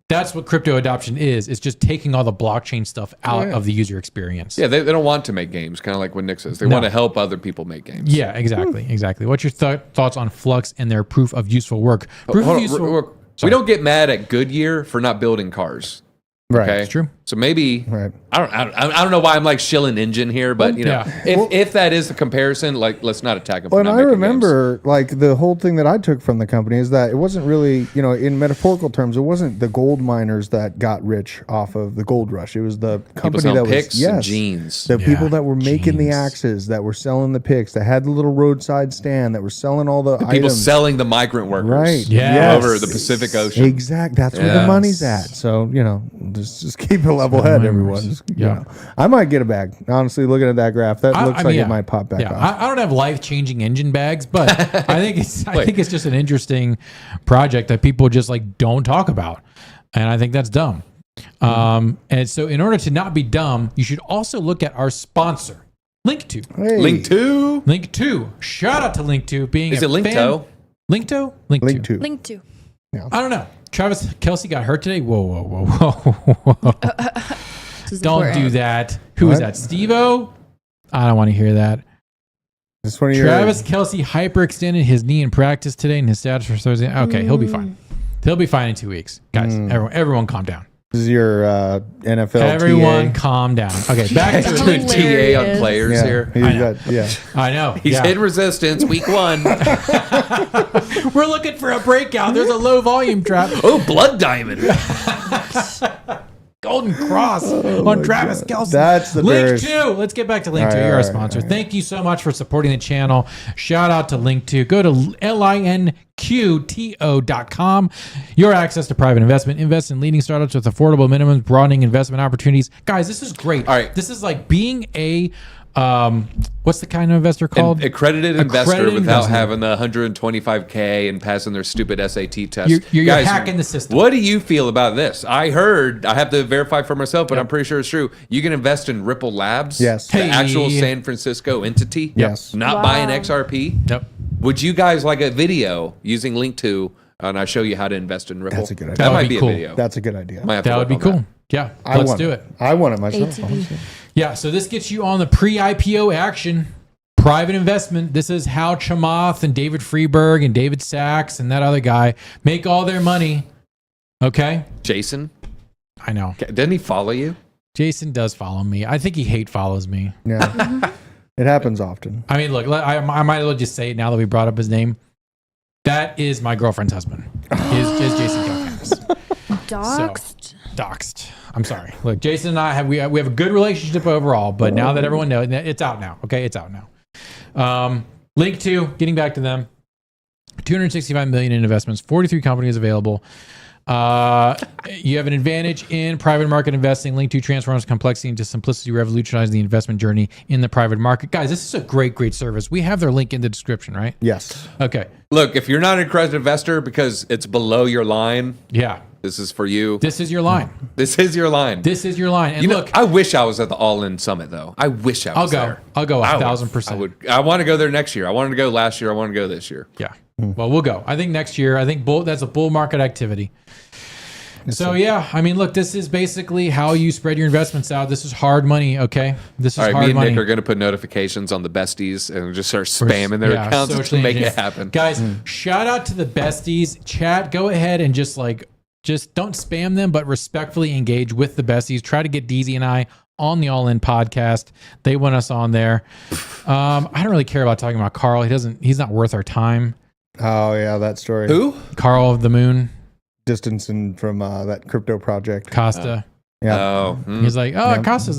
that's what crypto adoption is. It's just taking all the blockchain stuff out of the user experience. Yeah, they don't want to make games, kind of like what Nick says. They want to help other people make games. Yeah, exactly. What's your thoughts on Flux and their proof of useful work? Proof Hold of on, useful we don't get mad at Goodyear for not building cars. right? Okay? It's true. So maybe Right. I don't know why I'm like shilling Engine here, but you know, if that is the comparison, like let's not attack them. Well, and I remember like the whole thing that I took from the company is that it wasn't really, you know, in metaphorical terms, it wasn't the gold miners that got rich off of the gold rush. It was the company that picks was and jeans. The people that were making the axes, that were selling the picks, that had the little roadside stand, that were selling all the items. People selling the migrant workers, right? over the Pacific Ocean. Exactly. That's where the money's at. So you know, just keep a level head, everyone. Just, you know. I might get a bag. Honestly, looking at that graph, that looks like it might pop back off. I don't have life-changing Engine bags, but I think it's just an interesting project that people just like don't talk about, and I think that's dumb. And so, in order to not be dumb, you should also look at our sponsor, Link2. Hey. Link2. Shout out to Link2 being. Is it Linkto? Linkto? Link2. I don't know. Travis Kelsey got hurt today. Whoa. Don't do that. Who is that? Steve-O? I don't want to hear that. Travis Kelsey hyperextended his knee in practice today, and his status for Thursday. Okay, he'll be fine. He'll be fine in 2 weeks. Guys, everyone calm down. This is your NFL Everyone TA. calm down. Okay, back to TA on players here. I know. He's hit resistance week 1. We're looking for a breakout. There's a low volume trap. Oh, blood diamond. Golden cross on Travis Kelsey. That's the Link2. Let's get back to Link2. You're our sponsor. Thank you so much for supporting the channel. Shout out to Link2. Go to linqto.com. Your access to private investment. Invest in leading startups with affordable minimums, broadening investment opportunities. Guys, this is great. All right. This is like being a what's the kind of investor called? An accredited investor without having the 125K and passing their stupid SAT test. You're Guys, hacking the system. What do you feel about this? I heard, I have to verify for myself, but I'm pretty sure it's true. You can invest in Ripple Labs. Yes. The actual San Francisco entity. Yes. Not buy an XRP. Yep. Would you guys like a video using Link2 and I show you how to invest in Ripple? That's a good idea. That might be cool. a video. That's a good idea. That would be cool. Yeah. Let's do it. I want it myself. Yeah, so this gets you on the pre-IPO action. Private investment. This is how Chamath and David Freeberg and David Sachs and that other guy make all their money. Okay? Jason? I know. Didn't he follow you? Jason does follow me. I think he hate follows me. Yeah. It happens often. I mean, look, I might as well just say it now that we brought up his name. That is my girlfriend's husband. is Jason Kilcanis. Doxed. Doxed. I'm sorry. Look, Jason and I have we have a good relationship overall, but now that everyone knows, it's out now. Okay, it's out now. Link2, getting back to them. 265 million in investments, 43 companies available. You have an advantage in private market investing. Link2 transforms complexity into simplicity, revolutionizing the investment journey in the private market. Guys, this is a great service. We have their link in the description, right? Yes. Okay. Look, if you're not an accredited investor because it's below your line, this is for you. This is your line. This is your line. This is your line. And you look, know, I wish I was at the All In Summit though. I wish I was there. I'll go 1,000%. I want to go there next year. I wanted to go last year. I want to go this year. Yeah. Well, we'll go. I think next year. I think that's a bull market activity. So yeah, I mean, look, this is basically how you spread your investments out. This is hard money, okay? This is all right, hard me and money. Nick are going to put notifications on the besties and just start spamming their accounts to make it happen. Guys, shout out to the besties. Chat, go ahead and just don't spam them, but respectfully engage with the besties. Try to get DZ and I on the All In podcast. They want us on there. I don't really care about talking about Carl. He's not worth our time. Oh yeah, that story. Who? Carl of the Moon. Distancing from that crypto project. Costa. Yeah. He's like, Costa's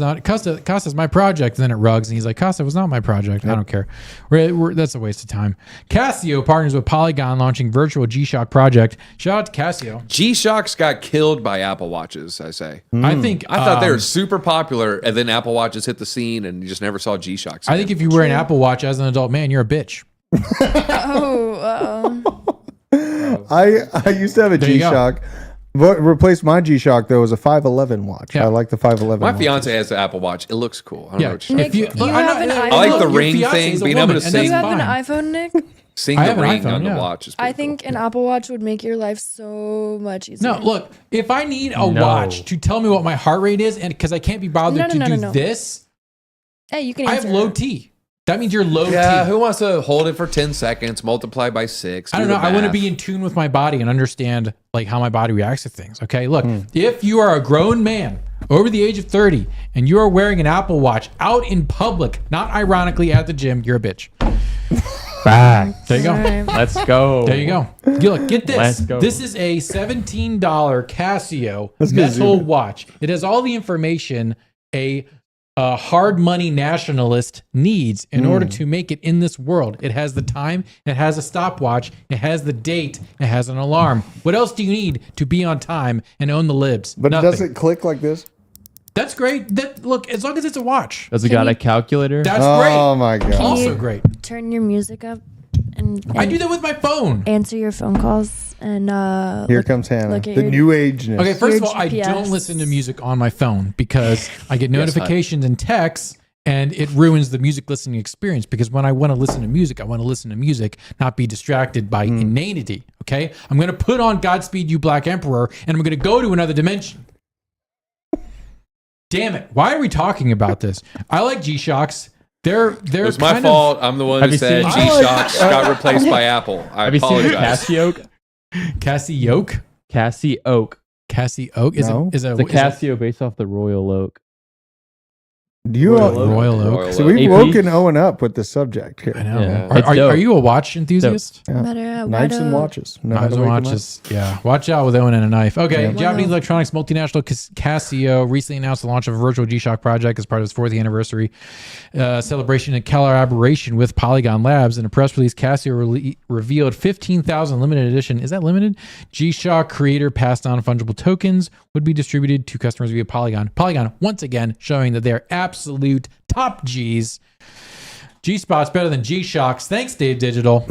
my project. And then it rugs, and he's like, Costa was not my project. I don't care. That's a waste of time. Casio partners with Polygon, launching virtual G-Shock project. Shout out to Casio. G-Shocks got killed by Apple Watches, I say. I thought they were super popular, and then Apple Watches hit the scene, and you just never saw G-Shocks again. I think if you wear an Apple Watch as an adult man, you're a bitch. I used to have a G-Shock. What replaced my G-Shock though was a 511 watch. I like the 511. My fiance has the Apple Watch. It looks cool. I don't know what you're Nick, you have an iPhone. I like the ring thing, being able to Do sing. you have an iPhone, Nick? Sing the ring on the watch. I think an Apple Watch would make your life so much easier. No, look, if I need a watch to tell me what my heart rate is, and because I can't be bothered to do this, hey, you can. I have low T. That means you're low T. Yeah, who wants to hold it for 10 seconds, multiply by 6? I don't know. I want to be in tune with my body and understand like how my body reacts to things. Okay, look, if you are a grown man over the age of 30 and you are wearing an Apple Watch out in public, not ironically at the gym, you're a bitch. Back. There you go. Right. Let's go. There you go. Look, get this. Let's go. This is a $17 Casio Let's go metal zoom in. watch. It has all the information a hard money nationalist needs in order to make it in this world. It has the time. It has a stopwatch. It has the date. It has an alarm. What else do you need to be on time and own the libs? But Nothing. does it click like this? That's great. Look, as long as it's a watch. Does it got a calculator? That's Oh great. my god! Also you- great. Turn your music up and I do that with my phone. answer your phone calls and Here comes Hannah, look at the your- new ageness. Okay, first of Your all, I GPS. don't listen to music on my phone because I get Yes, notifications and texts, and it ruins the music listening experience. Because when I want to listen to music, I want to listen to music, not be distracted by inanity. Okay, I'm going to put on "Godspeed You Black Emperor" and I'm going to go to another dimension. Damn it! Why are we talking about this? I like G-Shocks. They're It was my kind fault. I'm the one Have who you said seen- G-Shocks got replaced by Apple. I Have you seen the apologize. Casio? Casio. Casio Oak. Casio Oak is No. it? Is it? It's a is it Casio based off the Royal Oak. Do you? Royal Oak? Royal So Oak. we've AP? woken Owen up with the subject here. I know. Yeah. Are, It's are, dope. are you a watch enthusiast? Yeah. Better, Knives and watches. Know how Knives to and wake 'em up? watches. Yeah. Watch out with Owen and a knife. Okay. Yeah. Japanese Wow. electronics multinational Casio recently announced the launch of a virtual G-Shock project as part of its 4th anniversary celebration and collaboration with Polygon Labs. In a press release, Casio revealed 15,000 limited edition. Is that limited? G-Shock creator passed on fungible tokens would be distributed to customers via Polygon. Polygon, once again, showing that they're absolute top G's. G-Spot's better than G-Shocks. Thanks, Dave Digital.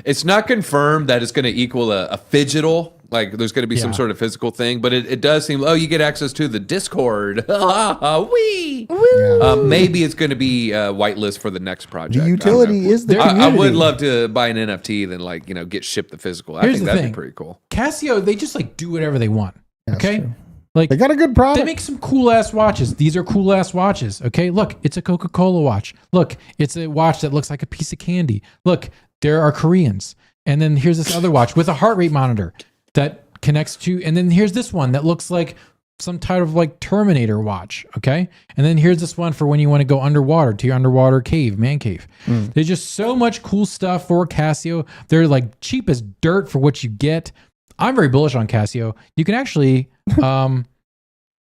It's not confirmed that it's going to equal a fidgetal. Like there's going to be some Yeah. sort of physical thing, but it does seem, you get access to the Discord. Wee! Maybe it's going to be whitelist for the next project. The I don't utility know. is the I community. would love to buy an NFT than get shipped the physical. I Here's think the that'd thing. be pretty cool. Casio, they just do whatever they want. That's Okay? true. Like They got a good product. they make some cool ass watches. These are cool ass watches. Okay, look, it's a Coca-Cola watch. Look, it's a watch that looks like a piece of candy. Look, there are Koreans. And then here's this other watch with a heart rate monitor that connects to. And then here's this one that looks like some type of Terminator watch. Okay, and then here's this one for when you want to go underwater to your underwater cave, man cave. There's just so much cool stuff for Casio. They're cheap as dirt for what you get. I'm very bullish on Casio. You can actually,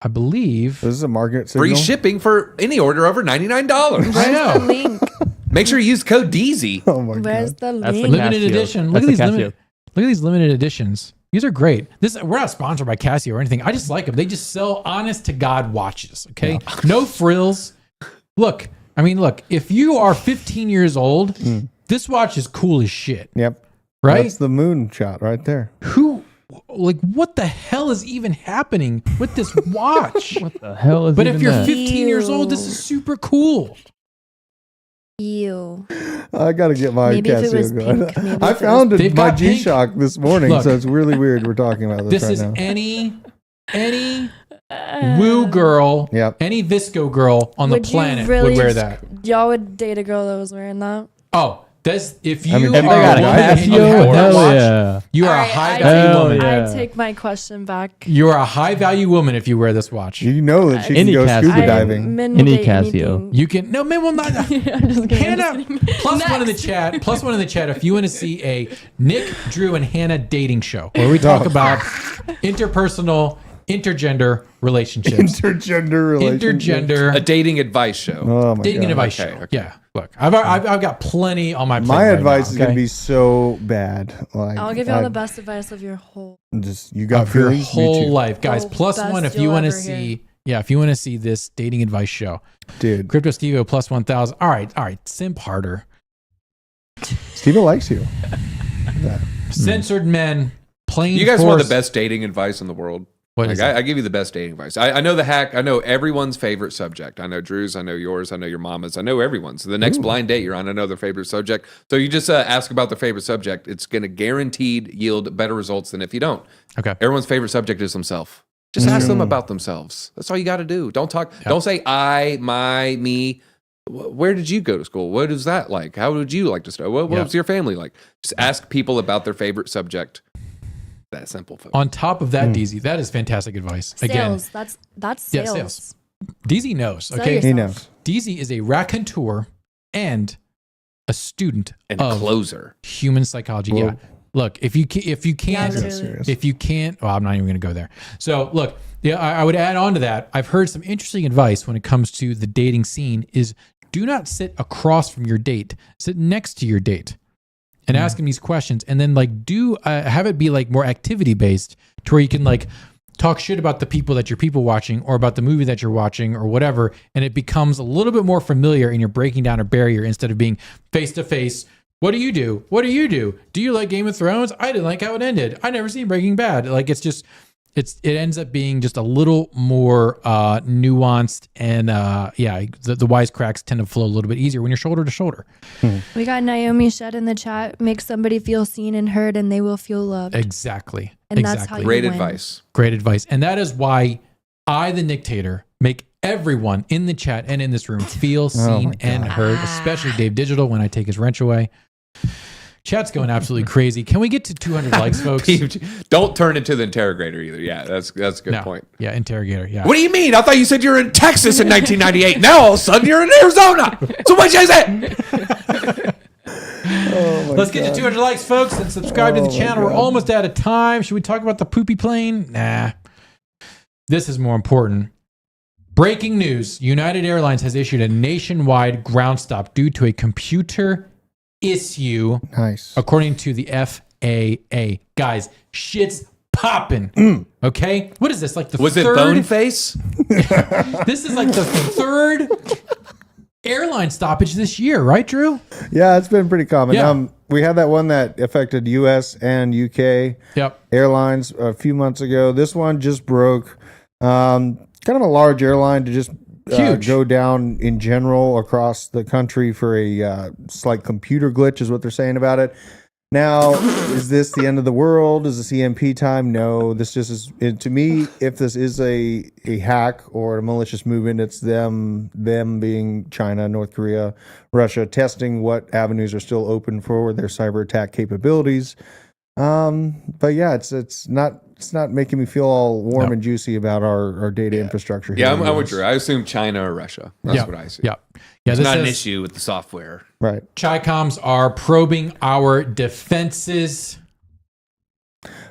I believe. This is a market signal. Free shipping for any order over $99. I know. the link. Make sure you use code DZ. Oh my Where's god. the That's the link? Limited Casio. edition. That's Look at the these Casio. look at these limited editions. These are great. We're not sponsored by Casio or anything. I just like them. They just sell honest to God watches. Okay, no frills. Look, if you are 15 years old, this watch is cool as shit. Yep. Right? That's the moon shot right there. What the hell is even happening with this watch? What the hell is But if even you're that? 15 years old, this is super cool. Ew. I got to get my Maybe if it was Casio going. pink, maybe I if it found They've my got pink. G-Shock this morning, Look. so it's really weird we're talking about this This right is now. any woo girl, Yep. any Visco girl on the Would you planet really would wear just- that. Y'all would date a girl that was wearing that? Oh, if you I mean, are if a they got a woman and you Casio, have that hell watch, yeah. you are a Alright, high I value Hell woman. yeah. I take my question back. You are a high value woman if you wear this watch. You know that she can Any go Casio. scuba diving. Men will Any date Casio. anything. You can men will not. I'm just kidding, I'm just Hannah, kidding. plus one in the chat. Plus one in the chat. If you want to see a Nick, Drew, and Hannah dating show where we talk about interpersonal, intergender relationships, Intergender relationship. intergender A dating advice show. Oh my dating god. and advice Okay, show. okay. Yeah, look, I've got plenty on my plate. My right advice now, is gonna okay? be so bad. Like I'll give y'all the best advice of your whole. Just you got of your feelings. whole Me too. life, guys. Oh, Plus best one if you you'll want to ever see. Yeah, if you want to see this dating advice show, Dude. Crypto Steve plus 1,000. All right, simp harder. Steve likes you. Censored men playing. You guys force. want the best dating advice in the world. What Like, is it? I give you the best dating advice. I know the hack. I know everyone's favorite subject. I know Drew's. I know yours. I know your mama's. I know everyone's. So the next blind date you're on, I know their favorite subject. So you just ask about their favorite subject. It's going to guaranteed yield better results than if you don't. Okay. Everyone's favorite subject is themselves. Just ask them about themselves. That's all you got to do. Don't talk. Don't say I, my, me. Where did you go to school? What is that like? How would you like to study? What was your family like? Just ask people about their favorite subject. that simple, folks. On top of that, DZ, that is fantastic advice. Again, Sales. That's sales. Yeah, sales. DZ knows. Sell Okay, yourself. He knows. DZ is a raconteur and a student And of closer. human psychology. Whoa. Yeah. Look, if you can't, literally. if you can't, well, I'm not even going to go there. So look, yeah, I would add on to that. I've heard some interesting advice when it comes to the dating scene is do not sit across from your date, sit next to your date and ask him these questions. And then like have it be like more activity based to where you can like talk shit about the people that you're people watching or about the movie that you're watching or whatever. And it becomes a little bit more familiar and you're breaking down a barrier instead of being face to face. What do you do? What do you do? Do you like Game of Thrones? I didn't like how it ended. I never seen Breaking Bad. Like it ends up being just a little more nuanced and the wisecracks tend to flow a little bit easier when you're shoulder to shoulder. We got Naomi Shed in the chat. Make somebody feel seen and heard and they will feel loved. Exactly. And that's how you Great win. advice. Great advice. And that is why I, the Nictator, make everyone in the chat and in this room feel seen and heard, especially Dave Digital when I take his wrench away. Chat's going absolutely crazy. Can we get to 200 likes, folks? Don't turn into the interrogator either. Yeah, that's a good point. Yeah, interrogator. Yeah. What do you mean? I thought you said you were in Texas in 1998. Now all of a sudden you're in Arizona. So what you say? Let's get to 200 likes, folks, and subscribe to the channel. We're almost out of time. Should we talk about the poopy plane? Nah. This is more important. Breaking news. United Airlines has issued a nationwide ground stop due to a computer issue. Nice. According to the FAA. Guys, shit's popping. Okay? What is this? Like the Was third? it Boneface? This is like the third airline stoppage this year, right, Drew? Yeah, it's been pretty common. Yeah. We had that one that affected U.S. and UK airlines a few months ago. This one just broke. Kind of a large airline to just go down in general across the country for a slight computer glitch is what they're saying about it. Now, is this the end of the world? Is this EMP time? No, this just is. To me, if this is a hack or a malicious movement, it's them being China, North Korea, Russia, testing what avenues are still open for their cyber attack capabilities. But yeah, it's not making me feel all warm and juicy about our data infrastructure here. Yeah, I'm with Drew. I assume China or Russia. That's what I see. Yeah. It's not an issue with the software. Right. Chi-coms are probing our defenses.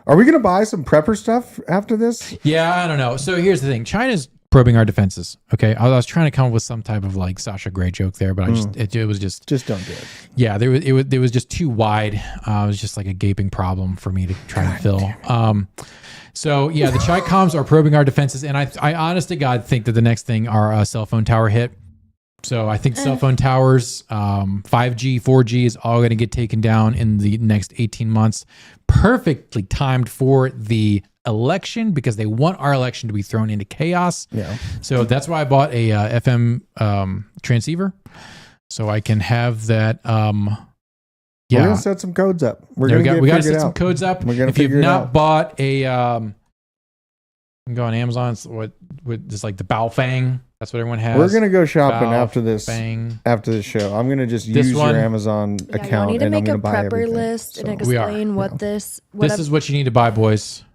Are we going to buy some prepper stuff after this? Yeah, I don't know. So here's the thing. China's probing our defenses. Okay. I was trying to come up with some type of like Sasha Grey joke there, but it was just don't do it. Yeah, it was just too wide. It was just like a gaping problem for me to try to fill. So yeah, the Chi-coms are probing our defenses, and I honest to God think that the next thing our cell phone tower hit. So I think cell phone towers, 5G, 4G is all going to get taken down in the next 18 months. Perfectly timed for the election because they want our election to be thrown into chaos. Yeah. So that's why I bought a FM transceiver, so I can have that. We're gonna set some codes up. We got to set some codes up. If you've not bought a, you can go on Amazon. It's just like the Baofeng. That's what everyone has. We're gonna go shopping after this. Bang. After this show, I'm gonna just use your Amazon account. You need to and I'm make gonna a buy prepper everything. list and explain what this. This is what you need to buy, boys.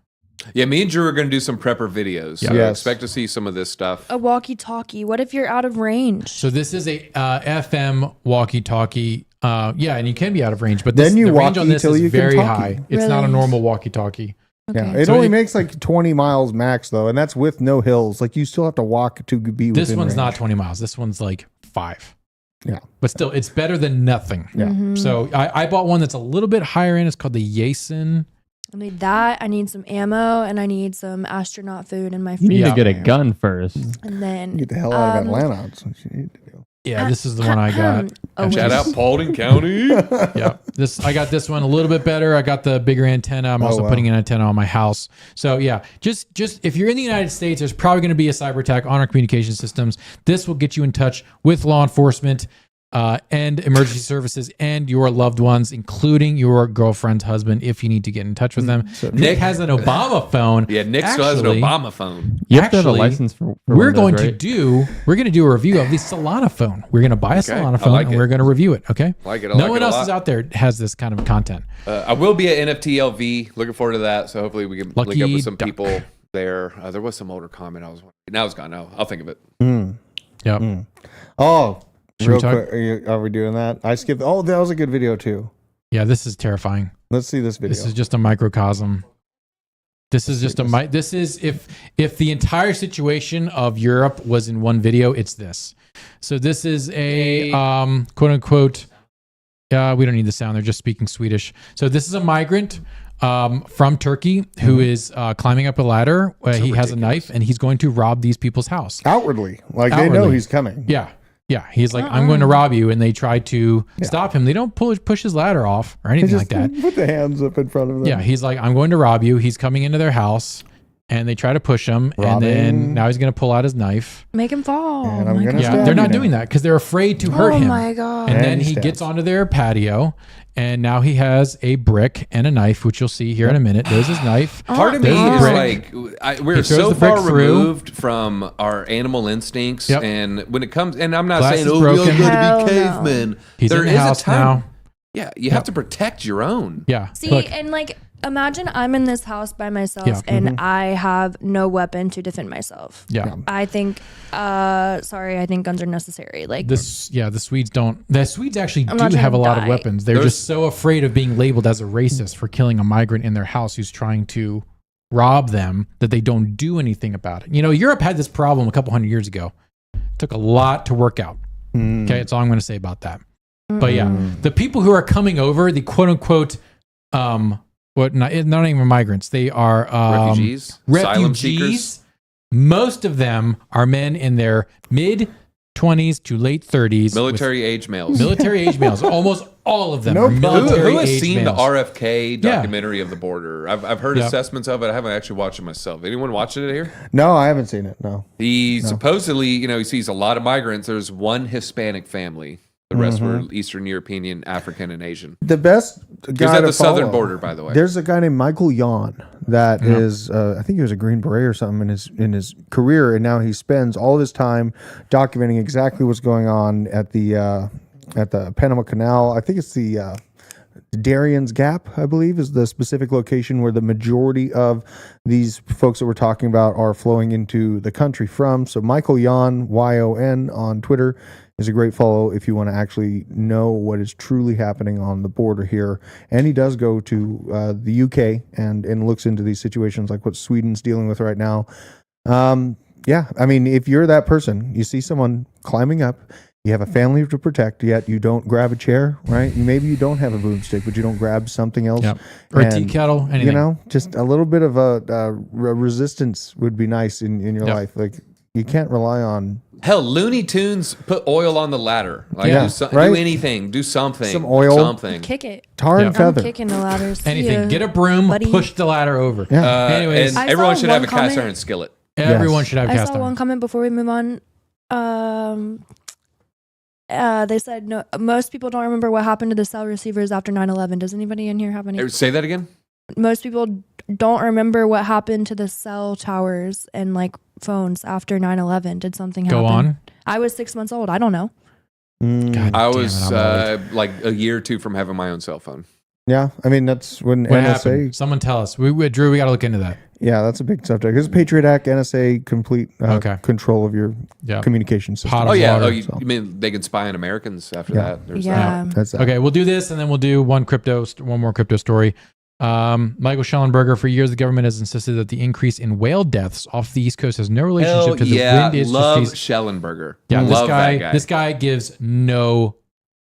Yeah, me and Drew are going to do some prepper videos. So expect to see some of this stuff. A walkie-talkie. What if you're out of range? So this is a FM walkie-talkie. Yeah, and you can be out of range, but then the range on this is very high. Really? It's not a normal walkie-talkie. Okay. Yeah, it only makes like 20 miles max though, and that's with no hills. Like you still have to walk to be within This one's range. not 20 miles. This one's like 5. Yeah. But still, it's better than nothing. Yeah. So I bought one that's a little bit higher end. It's called the Yasin. I need that. I need some ammo, and I need some astronaut food in my You need freezer. to get a gun first. And then Get the hell out of Atlanta. That's what you need to do. Yeah, this is the one I got. Shout out Paulding County. Yeah, I got this one a little bit better. I got the bigger antenna. I'm also putting an antenna on my house. So yeah, just if you're in the United States, there's probably going to be a cyber attack on our communication systems. This will get you in touch with law enforcement. and emergency services and your loved ones, including your girlfriend's husband, if you need to get in touch with them. So Nick has an Obama phone. Yeah, Nick still has an Obama phone. You have to have a license for we're Windows, going right? to do a review of the Solana phone. We're going to buy a Solana phone and we're going to review it. Okay. I like it. No one else is out there has this kind of content. I will be at NFT LV. Looking forward to that. So hopefully we can link up with some people there. There was some older comment I was wondering. Now it's gone. No, I'll think of it. Yep. Oh, Should real we talk? quick, are we doing that? I skipped. Oh, that was a good video too. Yeah, this is terrifying. Let's see this video. This is just a microcosm. This is just this is if the entire situation of Europe was in one video, it's this. So this is a quote unquote. We don't need the sound. They're just speaking Swedish. So this is a migrant from Turkey who is climbing up a ladder. He has a knife and he's going to rob these people's house. Outwardly, they know he's coming. Yeah. Yeah, he's like, I'm going to rob you, and they try to stop him. They don't push his ladder off or anything like that. Put the hands up in front of them. Yeah, he's like, I'm going to rob you. He's coming into their house, and they try to push him, and then now he's going to pull out his knife. Make him fall. And I'm gonna stab they're you not now. doing that because they're afraid to hurt him. Oh my God. And then And he he stabs. gets onto their patio, and now he has a brick and a knife, which you'll see here in a minute. There's his knife. Part of me There's the is brick. like, we're He throws so the brick far through. removed from our animal instincts, and when it comes, and I'm not Glass saying, is oh, we all broken. got Hell to be no. cavemen. He's There in the is house a time. now. Yeah, you have to protect your own. Yeah. See, Look, and like, imagine I'm in this house by myself Yeah. and I have no weapon to defend myself. yeah. I think, I think guns are necessary. Like, The Swedes don't. The Swedes actually I'm not do trying have to a lot of die. weapons. They're just so afraid of being labeled as a racist for killing a migrant in their house who's trying to rob them that they don't do anything about it. You know, Europe had this problem a couple hundred years ago. It took a lot to work out. Okay, that's all I'm going to say about that. But yeah, the people who are coming over, the quote unquote, not even migrants. They are Refugees, asylum seekers. refugees. Most of them are men in their mid 20s to late 30s. Military age males. Military age males. Almost all of them No are problem. military Who has age seen males. the RFK Yeah. documentary of the border? I've heard Yep. assessments of it. I haven't actually watched it myself. Anyone watching it here? No, I haven't seen it. No. He supposedly, he sees a lot of migrants. There's one Hispanic family. The rest were Eastern European, African, and Asian. The best guy He was at to the southern follow- border, by the way. There's a guy named Michael Yon that is, I think he was a Green Beret or something in his career, and now he spends all of his time documenting exactly what's going on at the Panama Canal. I think it's the Darien's Gap, I believe, is the specific location where the majority of these folks that we're talking about are flowing into the country from. So Michael Yon, Y-O-N, on Twitter is a great follow if you want to actually know what is truly happening on the border here. And he does go to the UK and looks into these situations like what Sweden's dealing with right now. Yeah, I mean, if you're that person, you see someone climbing up, you have a family to protect, yet you don't grab a chair, right? Maybe you don't have a boomstick, but you don't grab something else. Yep. Or a tea And, kettle, anything. You know, just a little bit of a resistance would be nice in your Yep. life. Like, you can't rely on Hell, Looney Tunes put oil on the ladder. Like, Yeah, do right? anything. Do something. Some oil. Something. kick it. tar Yeah. and I'm feather. kicking the ladders. Anything. Get a broom, buddy. push the ladder over. Yeah. Anyways, And I everyone saw should have a one cast comment- iron skillet. everyone Yes. should have I cast saw iron. one comment before we move on. They said no. Most people don't remember what happened to the cell receivers after 9/11. Does anybody in here have any? Say that again? Most people don't remember what happened to the cell towers and like phones after 9/11. Did something happen? Go on. I was 6 months old. I don't know. God I damn was it, I'm old. like a year or two from having my own cell phone. Yeah, I mean, that's when What NSA. happened? Someone tell us. Drew, we got to look into that. Yeah, that's a big subject. There's a Patriot Act, NSA, complete Okay. control of your Yeah. communication system. Pot Oh, of yeah. water. Oh, you mean they can spy on Americans after Yeah. that? There's Yeah. That's that. Okay, we'll do this, and then we'll do one more crypto story. Michael Schellenberger, for years, the government has insisted that the increase in whale deaths off the East Coast has no relationship Hell to the yeah. wind Love industry's. Schellenberger. Yeah, love that guy. This guy gives no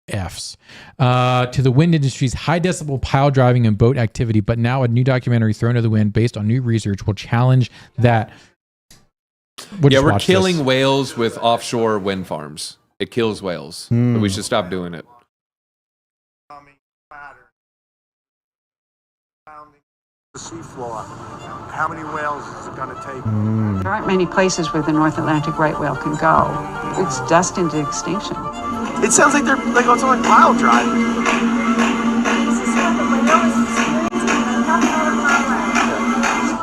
F's to the wind industry's high decibel pile driving and boat activity. But now a new documentary, Thrown to the Wind, based on new research, will challenge that. We're killing whales with offshore wind farms. It kills whales. But we should stop doing it. The seafloor. How many whales is it going to take? There aren't many places where the North Atlantic right whale can go. It's destined to extinction. It sounds like they're like on some pile driving.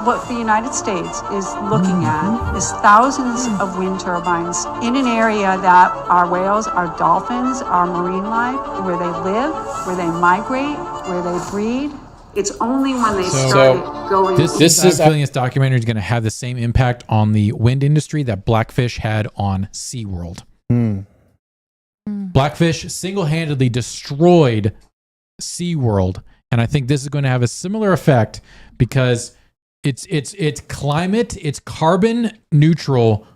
What the United States is looking at is thousands of wind turbines in an area that our whales, our dolphins, our marine life, where they live, where they migrate, where they breed. It's only when they started going. This is feeling this documentary is going to have the same impact on the wind industry that Blackfish had on SeaWorld. Blackfish single-handedly destroyed SeaWorld, and I think this is going to have a similar effect because it's climate, it's carbon neutral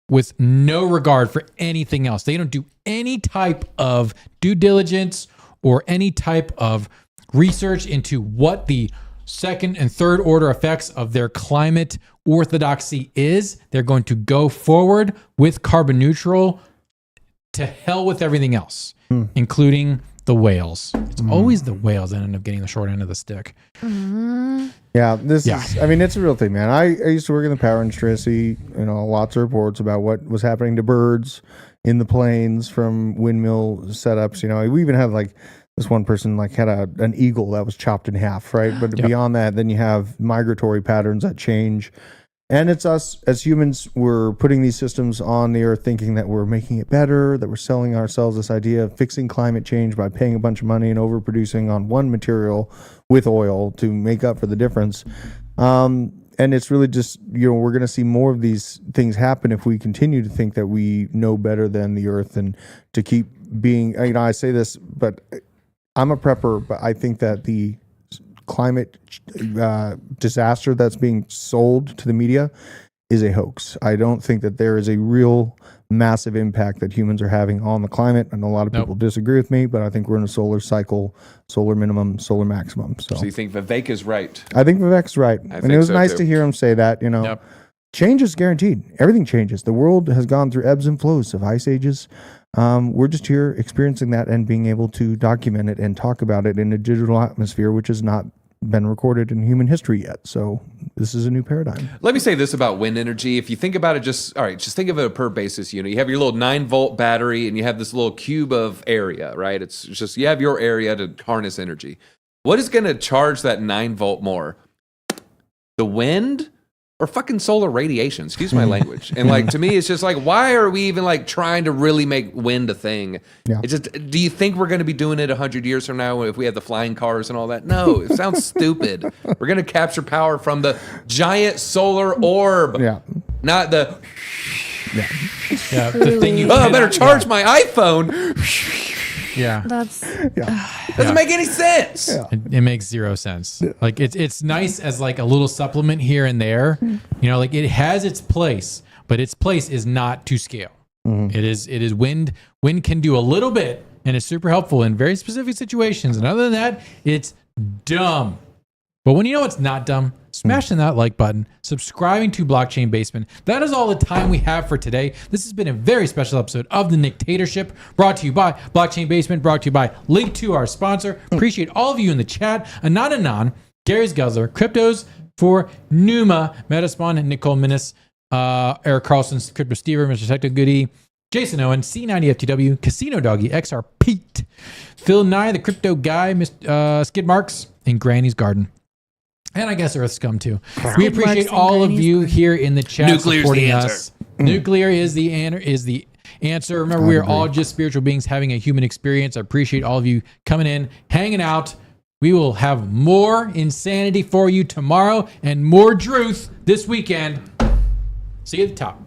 with no regard for anything else. They don't do any type of due diligence or any type of research into what the second and third order effects of their climate orthodoxy is. They're going to go forward with carbon neutral to hell with everything else, including the whales. It's always the whales that end up getting the short end of the stick. Yeah, is, I mean, it's a real thing, man. I used to work in the power industry. I see, lots of reports about what was happening to birds in the plains from windmill setups. We even have like this one person like had an eagle that was chopped in half, right? But beyond that, then you have migratory patterns that change. And it's us as humans, we're putting these systems on the earth thinking that we're making it better, that we're selling ourselves this idea of fixing climate change by paying a bunch of money and overproducing on one material with oil to make up for the difference. And it's really just, we're going to see more of these things happen if we continue to think that we know better than the earth and to keep being, I say this, but I'm a prepper, but I think that the climate disaster that's being sold to the media is a hoax. I don't think that there is a real massive impact that humans are having on the climate. And a lot of people disagree with me, but I think we're in a solar cycle, solar minimum, solar maximum. So you think Vivek is right? I think Vivek's right. And it was nice to hear him say that, Change is guaranteed. Everything changes. The world has gone through ebbs and flows of ice ages. We're just here experiencing that and being able to document it and talk about it in a digital atmosphere, which has not been recorded in human history yet. So this is a new paradigm. Let me say this about wind energy. If you think about it, just think of it per basis unit. You have your little 9-volt battery and you have this little cube of area, right? It's just, you have your area to harness energy. What is going to charge that 9-volt more? The wind or fucking solar radiation? Excuse my language. And to me, it's just why are we even trying to really make wind a thing? Yeah. It's just, do you think we're going to be doing it 100 years from now if we have the flying cars and all that? No, it sounds stupid. We're going to capture power from the giant solar orb. Yeah. Not the... Yeah. The thing you I better charge my iPhone. Yeah. Doesn't make any sense. Yeah. It makes zero sense. It's nice as a little supplement here and there. It has its place, but its place is not to scale. It is wind. Wind can do a little bit and it's super helpful in very specific situations. And other than that, it's dumb. But when you know it's not dumb, smashing that like button, subscribing to Blockchain Basement. That is all the time we have for today. This has been a very special episode of the Nictatorship, brought to you by Blockchain Basement, brought to you by Link to our sponsor. Appreciate all of you in the chat. Anon, Gary's Guzzler, Cryptos for Numa, Metaspawn, Nicole Minnis, Eric Carlson, Crypto Stever, Mr. Techno Goody, Jason Owen, C90FTW, Casino Doggy, XR Pete, Phil Nye, the Crypto Guy, Skid Marks, and Granny's Garden. And I guess Earth Scum too. We appreciate all of you here in the chat supporting us. Nuclear is the answer. Remember, we are all just spiritual beings having a human experience. I appreciate all of you coming in, hanging out. We will have more insanity for you tomorrow and more truth this weekend. See you at the top.